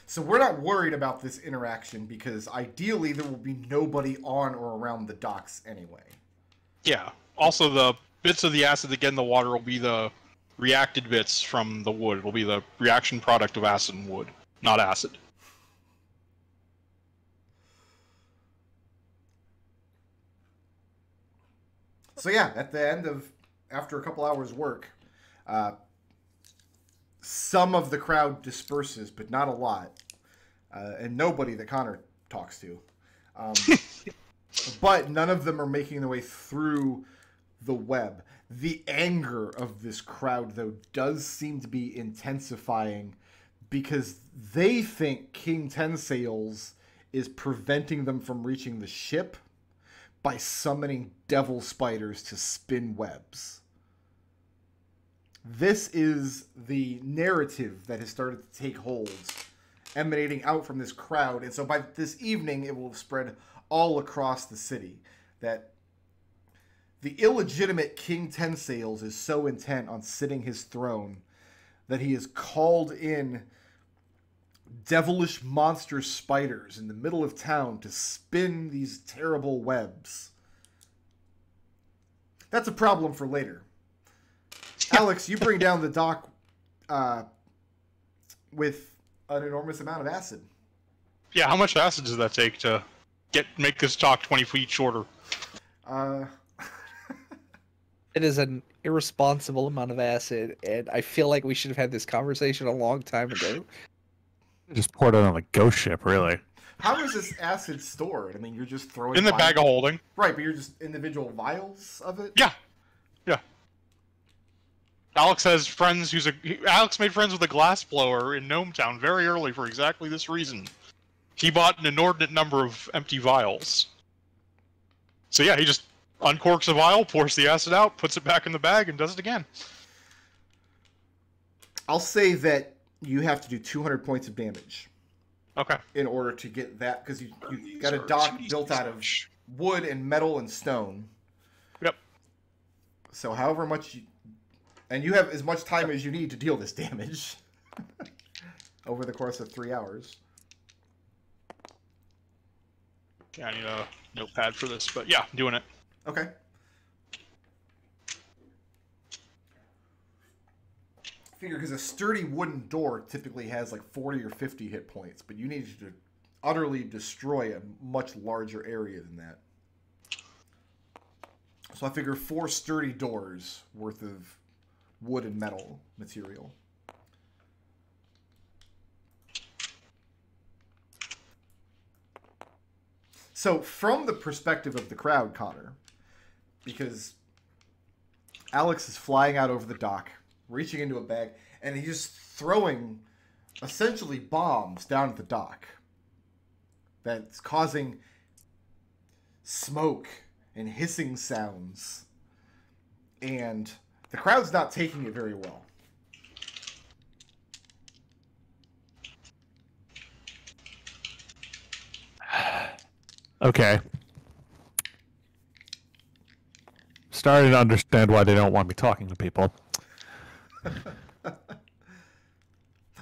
So we're not worried about this interaction because ideally there will be nobody on or around the docks anyway. Yeah. Also, the bits of the acid that get in the water will be the reacted bits from the wood. It will be the reaction product of acid and wood, not acid. So yeah, at the end after a couple hours work, some of the crowd disperses, but not a lot. And nobody that Connor talks to. But none of them are making their way through the web. The anger of this crowd, though, does seem to be intensifying because they think King Ten Sails is preventing them from reaching the ship by summoning devil spiders to spin webs. This is the narrative that has started to take hold, emanating out from this crowd. And so by this evening, it will have spread all across the city that The illegitimate King Ten Sails is so intent on sitting his throne that he has called in devilish monster spiders in the middle of town to spin these terrible webs. That's a problem for later. Alex, you bring down the dock with an enormous amount of acid. Yeah, how much acid does that take to make this dock 20 feet shorter? It is an irresponsible amount of acid, and I feel like we should have had this conversation a long time ago. Just poured it on a ghost ship, really. How is this acid stored? I mean, you're just throwing In the bag of holding. Right, but you're just individual vials of it? Yeah. Yeah. Alex has friends Alex made friends with a glass blower in Gnome Town very early for exactly this reason. He bought an inordinate number of empty vials. So yeah, he just uncorks a vial, pours the acid out, puts it back in the bag, and does it again. I'll say that you have to do 200 points of damage. Okay. In order to get that, because you got a dock built out of wood and metal and stone. Yep. So however much and you have as much time as you need to deal this damage over the course of 3 hours. Yeah, I need a notepad for this, but yeah, I'm doing it. Okay. Figure because a sturdy wooden door typically has like 40 or 50 hit points, but you need to utterly destroy a much larger area than that. So I figure 4 sturdy doors worth of wood and metal material. So from the perspective of the crowd, Connor, because Alex is flying out over the dock, reaching into a bag, and he's just throwing essentially bombs down at the dock that's causing smoke and hissing sounds, and the crowd's not taking it very well. Okay. Starting to understand why they don't want me talking to people. I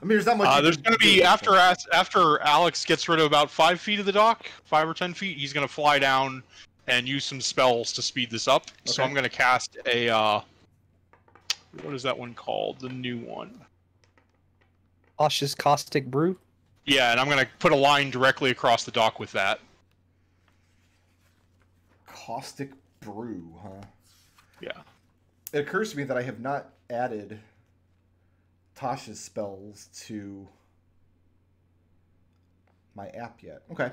mean, there's not much. There's going to be after Alex gets rid of about 5 feet of the dock, 5 or 10 feet. He's going to fly down and use some spells to speed this up. Okay. So I'm going to cast a what is that one called? The new one. Osh's Caustic Brew. Yeah, and I'm going to put a line directly across the dock with that. Caustic Brew, huh? Yeah. It occurs to me that I have not added Tasha's spells to my app yet. Okay.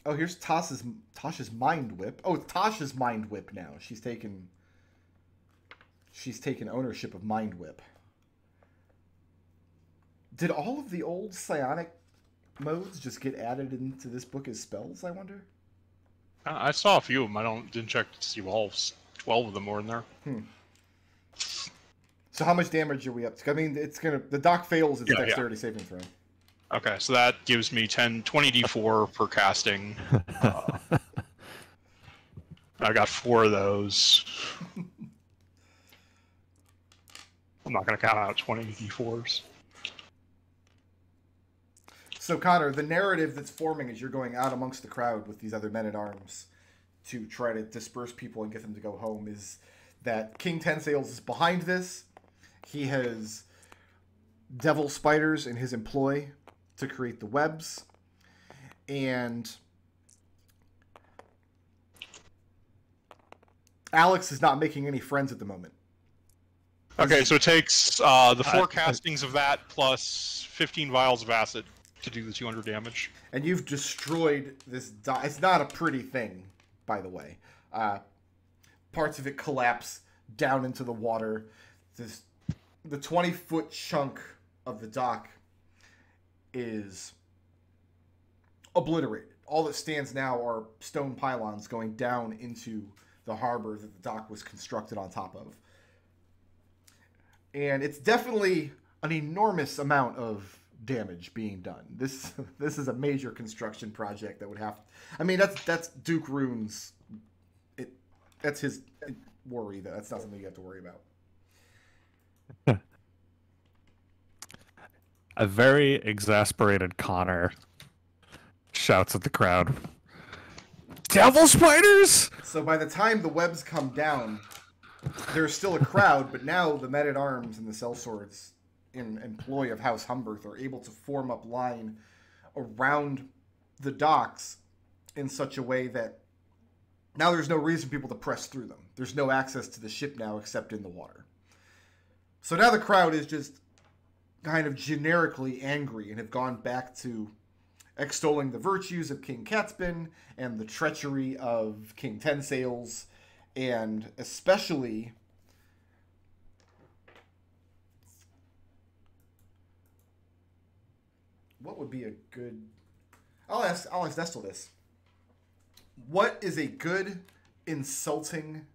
Oh, here's Tasha's Mind Whip. Oh, it's Tasha's Mind Whip now. She's taken ownership of Mind Whip. Did all of the old psionic modes just get added into this book as spells, I wonder? I saw a few of them. Didn't check to see all 12 of them were in there. So how much damage are we up to? I mean, the dock fails its dexterity saving throw. Okay, so that gives me 20 d4 per casting. I got 4 of those. I'm not going to count out 20 d4s. So, Connor, the narrative that's forming as you're going out amongst the crowd with these other men-at-arms to try to disperse people and get them to go home is that King Ten Sails is behind this. He has devil spiders in his employ to create the webs. And Alex is not making any friends at the moment. Okay, so it takes the 4 castings of that plus 15 vials of acid to do the 200 damage. And you've destroyed this it's not a pretty thing, by the way. Parts of it collapse down into the water. The 20-foot chunk of the dock is obliterated. All that stands now are stone pylons going down into the harbor that the dock was constructed on top of. And it's definitely an enormous amount of damage being done. This is a major construction project that would have. I mean, that's Duke Rune's. That's his worry. That's not something you have to worry about. A very exasperated Connor shouts at the crowd, "Devil spiders!" So by the time the webs come down, there's still a crowd, but now the men-at-arms and the sellswords in employ of House Humberth are able to form up line around the docks in such a way that now there's no reason for people to press through them. There's no access to the ship now except in the water. So now the crowd is just kind of generically angry and have gone back to extolling the virtues of King Catsbin and the treachery of King Tensails, and especially what would be a good... I'll ask Destil this. What is a good insulting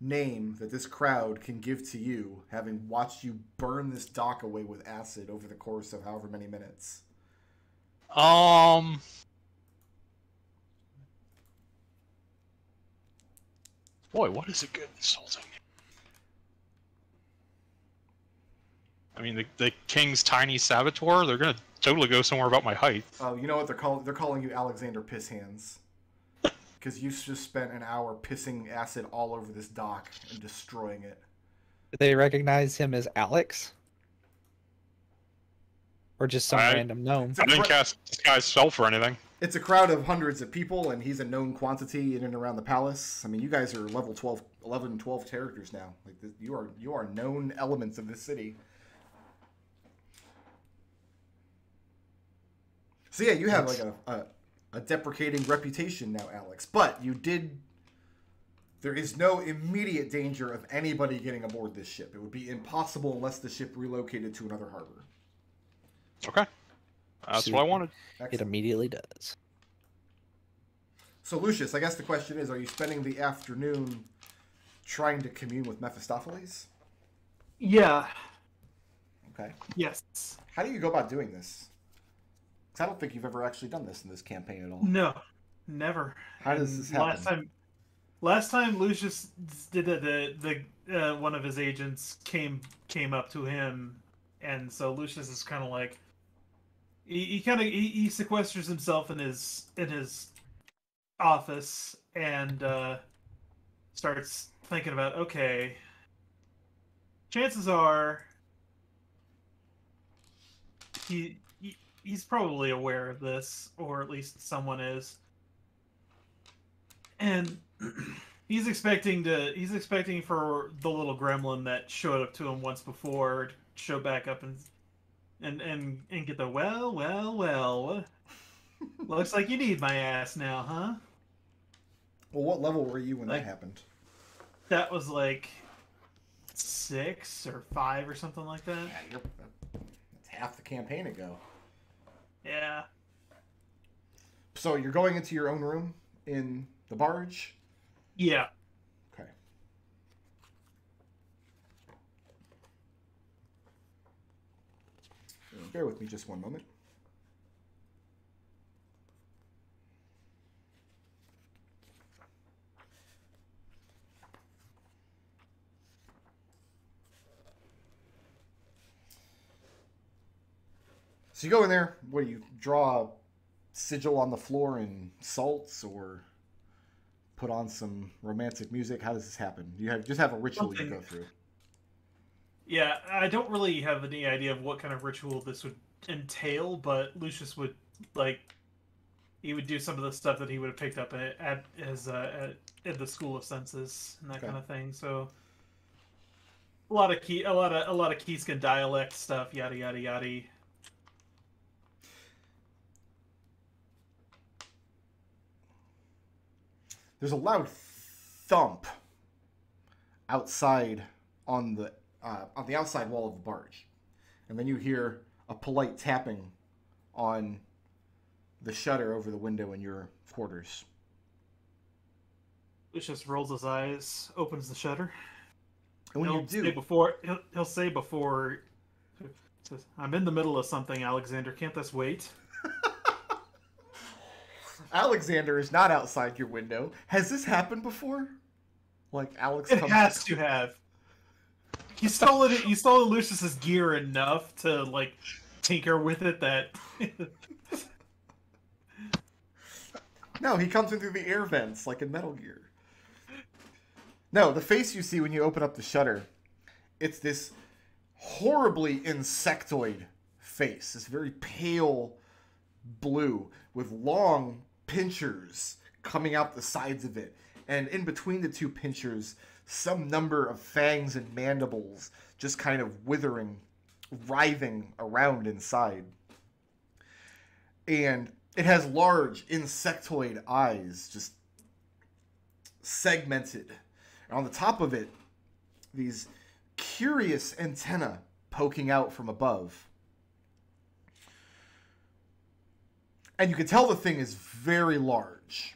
name that this crowd can give to you, having watched you burn this dock away with acid over the course of however many minutes? Boy, what is a good insulting? I mean, the King's Tiny Saboteur, they're gonna totally go somewhere about my height. Oh, you know what they're calling? They're calling you Alexander Pisshands. Because you just spent an hour pissing acid all over this dock and destroying it. Did they recognize him as Alex? Or just some random gnome? I didn't cast Disguise Self or anything. It's a crowd of hundreds of people, and he's a known quantity in and around the palace. I mean, you guys are level 12, 11, 12 characters now. Like you are known elements of this city. So yeah, you have like a deprecating reputation now, Alex. But you did... There is no immediate danger of anybody getting aboard this ship. It would be impossible unless the ship relocated to another harbor. Okay. That's what I wanted. It immediately does. So, Lucius, I guess the question is, are you spending the afternoon trying to commune with Mephistopheles? Yeah. Okay. Yes. How do you go about doing this? Because I don't think you've ever actually done this in this campaign at all. No, never. How does this happen? Last time Lucius did it, the one of his agents came up to him, and so Lucius is kind of like, he sequesters himself in his office and starts thinking about, okay, chances are he's probably aware of this, or at least someone is, and he's expecting for the little gremlin that showed up to him once before to show back up and get the well. Looks like you need my ass now, huh? Well, what level were you when that happened? That was like 6 or 5 or something like that. Yeah, that's half the campaign ago. Yeah. So you're going into your own room in the barge? Yeah. Okay. Bear with me just one moment. So you go in there, what do you draw a sigil on the floor in salts, or put on some romantic music? How does this happen? Do you just have a ritual you go through? Yeah, I don't really have any idea of what kind of ritual this would entail, but Lucius would he would do some of the stuff that he would have picked up at the School of Senses and that kind of thing. So a lot of Keyskin dialect stuff, yada yada yada. There's a loud thump outside on the outside wall of the barge, and then you hear a polite tapping on the shutter over the window in your quarters. Lucius rolls his eyes, opens the shutter. And when you do, he'll say before Says, I'm in the middle of something, Alexander. Can't this wait? Alexander is not outside your window. Has this happened before? Like Alex It comes has to have. You stole it. You stole Lucius's gear enough to like tinker with it. That No, he comes in through the air vents like in Metal Gear. No, the face you see when you open up the shutter, it's this horribly insectoid face. This very pale blue with long pincers coming out the sides of it. And in between the two pincers, some number of fangs and mandibles just kind of withering, writhing around inside. And it has large insectoid eyes, just segmented. And on the top of it, these curious antennae poking out from above. And you can tell the thing is very large.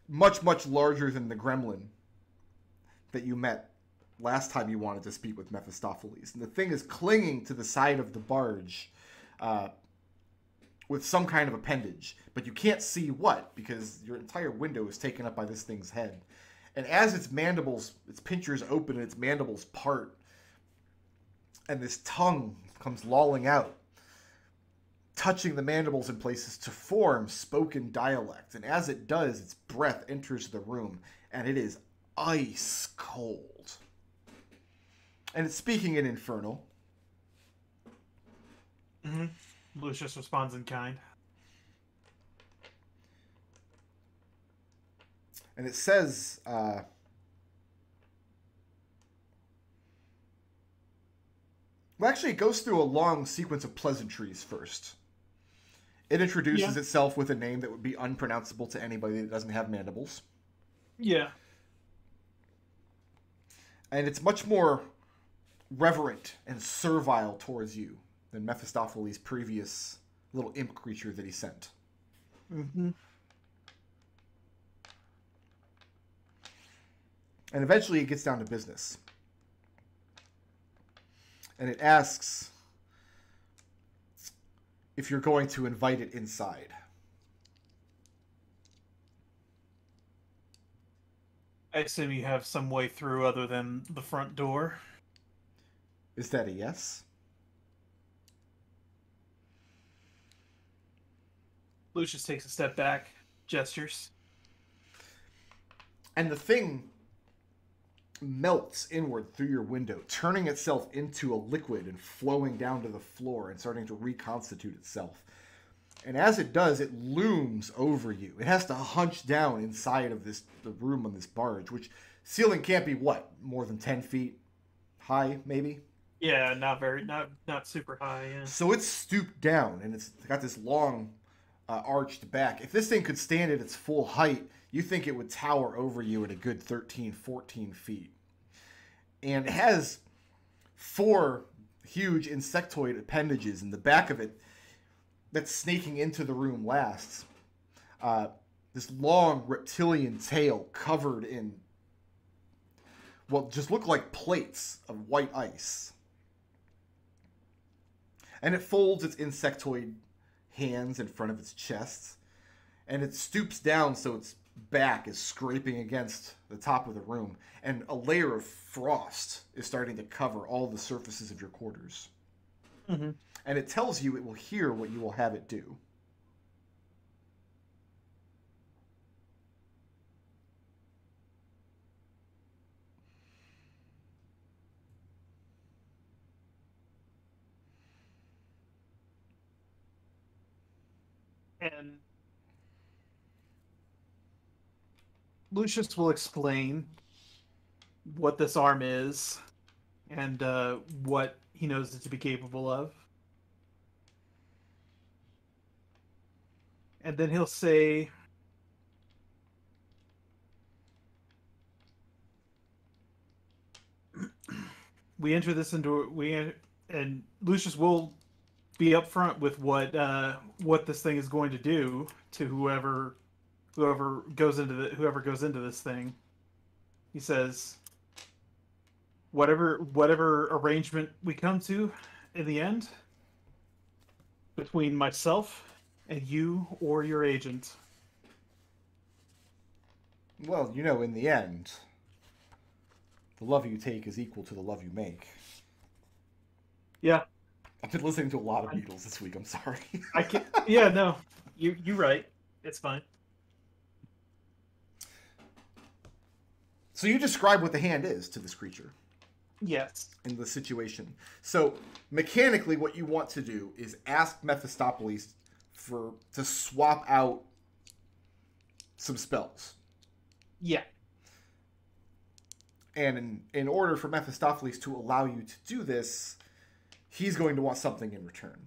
Much, much larger than the gremlin that you met last time you wanted to speak with Mephistopheles. And the thing is clinging to the side of the barge with some kind of appendage. But you can't see what, because your entire window is taken up by this thing's head. And as its mandibles, its pinchers open and its mandibles part, and this tongue comes lolling out, touching the mandibles in places to form spoken dialect. And as it does, its breath enters the room, and it is ice cold. And it's speaking in Infernal. Mm-hmm. Lucius responds in kind. And it says, well, actually, it goes through a long sequence of pleasantries first. It introduces itself with a name that would be unpronounceable to anybody that doesn't have mandibles. Yeah. And it's much more reverent and servile towards you than Mephistopheles' previous little imp creature that he sent. Mm-hmm. And eventually it gets down to business. And it asks if you're going to invite it inside. I assume you have some way through other than the front door. Is that a yes? Lucius takes a step back, gestures. And the thing melts inward through your window, turning itself into a liquid and flowing down to the floor and starting to reconstitute itself. And as it does, it looms over you. It has to hunch down inside of the room on this barge, which ceiling can't be what? More than 10 feet high, maybe? Yeah, not super high. Yeah. So it's stooped down, and it's got this long arched back. If this thing could stand at its full height, you think it would tower over you at a good 13, 14 feet. And it has 4 huge insectoid appendages in the back of it that's snaking into the room last. This long reptilian tail covered in what just look like plates of white ice. And it folds its insectoid hands in front of its chest, and it stoops down so its back is scraping against the top of the room, and a layer of frost is starting to cover all the surfaces of your quarters. Mm-hmm. And it tells you it will hear what you will have it do. And Lucius will explain what this arm is and what he knows it to be capable of. And then he'll say, and Lucius will be upfront with what this thing is going to do to whoever goes into this thing. He says, whatever arrangement we come to in the end between myself and you or your agent. Well, you know, in the end, the love you take is equal to the love you make. Yeah, I've been listening to a lot of Beatles this week. I'm sorry. I can. Yeah, no, you're right. It's fine. So you describe what the hand is to this creature. Yes. In the situation. So mechanically, what you want to do is ask Mephistopheles to swap out some spells. Yeah. And in order for Mephistopheles to allow you to do this, he's going to want something in return.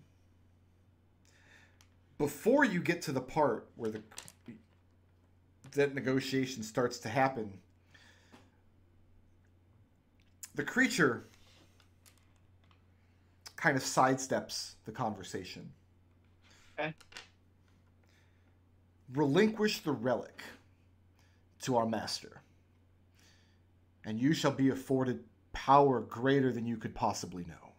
Before you get to the part where that negotiation starts to happen, the creature kind of sidesteps the conversation. Okay. Relinquish the relic to our master, and you shall be afforded power greater than you could possibly know.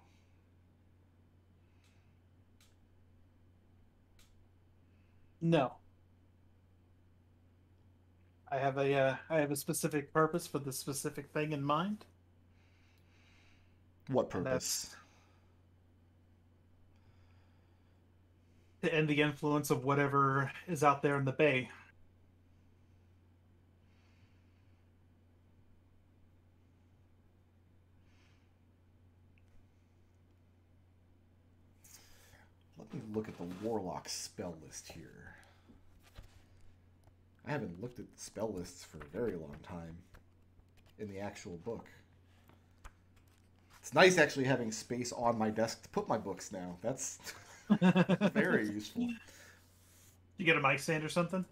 No. I have a specific purpose for the specific thing in mind. What purpose? To end the influence of whatever is out there in the bay. Let me look at the Warlock spell list here. I haven't looked at spell lists for a very long time in the actual book. It's nice actually having space on my desk to put my books now. That's very useful. You get a mic stand or something?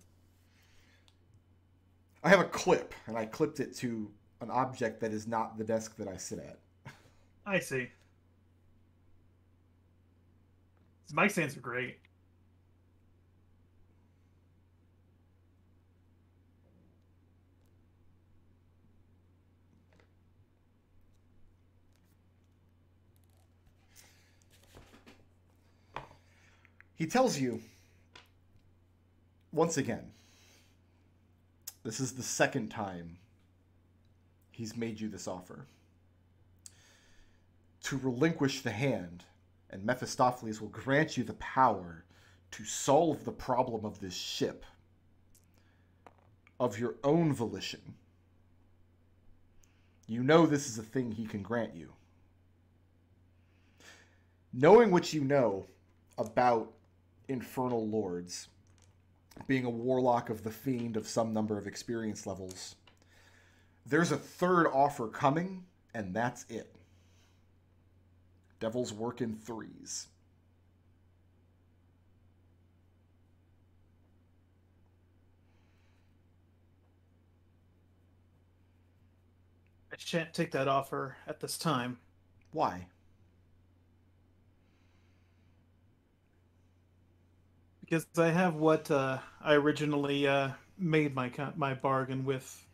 I have a clip, and I clipped it to an object that is not the desk that I sit at. I see. These mic stands are great. He tells you, once again, this is the second time he's made you this offer, to relinquish the hand, and Mephistopheles will grant you the power to solve the problem of this ship of your own volition. You know this is a thing he can grant you. Knowing what you know about infernal lords, being a warlock of the fiend of some number of experience levels, there's a third offer coming, and that's it. Devils work in threes. I shan't take that offer at this time. Why? Because I have what I originally made my bargain with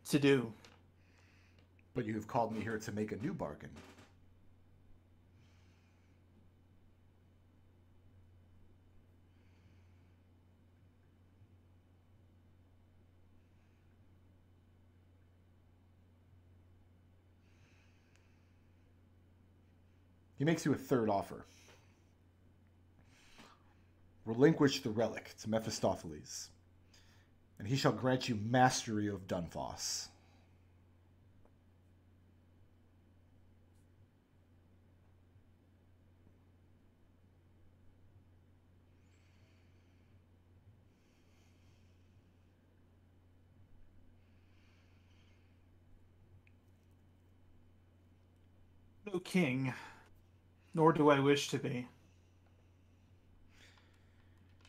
to do. But you have called me here to make a new bargain. He makes you a third offer. Relinquish the relic to Mephistopheles, and he shall grant you mastery of Dunphos. No king, nor do I wish to be.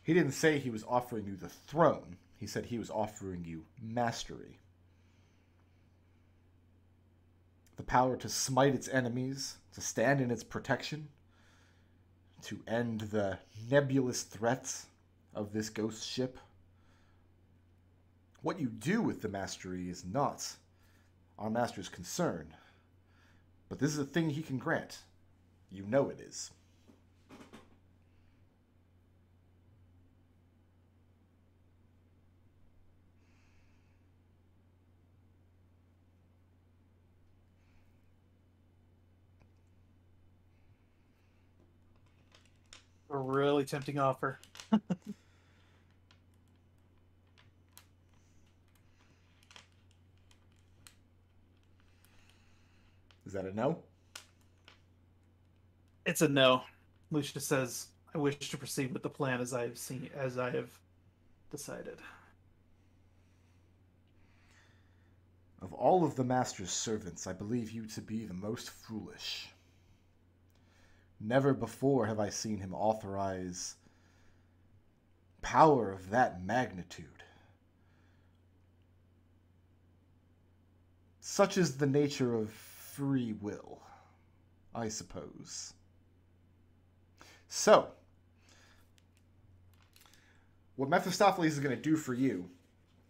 He didn't say he was offering you the throne. He said he was offering you mastery. The power to smite its enemies, to stand in its protection, to end the nebulous threats of this ghost ship. What you do with the mastery is not our master's concern. But this is a thing he can grant. You know it is. A really tempting offer. Is that a no? It's a no. Lucius says, "I wish to proceed with the plan as I have decided." Of all of the master's servants, I believe you to be the most foolish. Never before have I seen him authorize power of that magnitude. Such is the nature of free will, I suppose. So, what Mephistopheles is going to do for you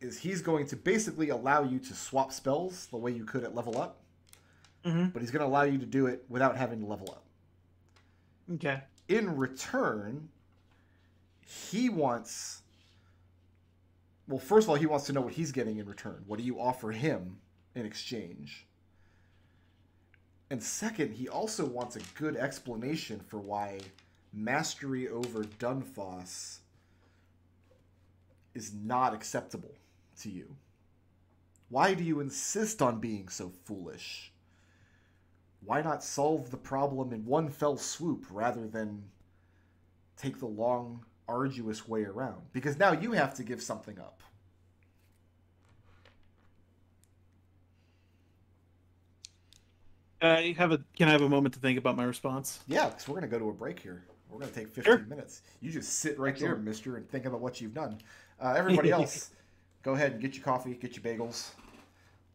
is he's going to basically allow you to swap spells the way you could at level up, but he's going to allow you to do it without having to level up. Okay. In return, he wants... Well, first of all, he wants to know what he's getting in return. What do you offer him in exchange? And second, he also wants a good explanation for why mastery over Dunfoss is not acceptable to you. Why do you insist on being so foolish? Why not solve the problem in one fell swoop rather than take the long, arduous way around? Because now you have to give something up. Can I have a moment to think about my response? Yeah, because we're going to go to a break here. We're going to take 15 minutes. You just sit right Excellent. there, mister, and think about what you've done. Everybody else, go ahead and get your coffee, get your bagels.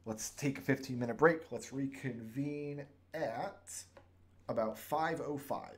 Let's take a 15-minute break. Let's reconvene at about 5:05.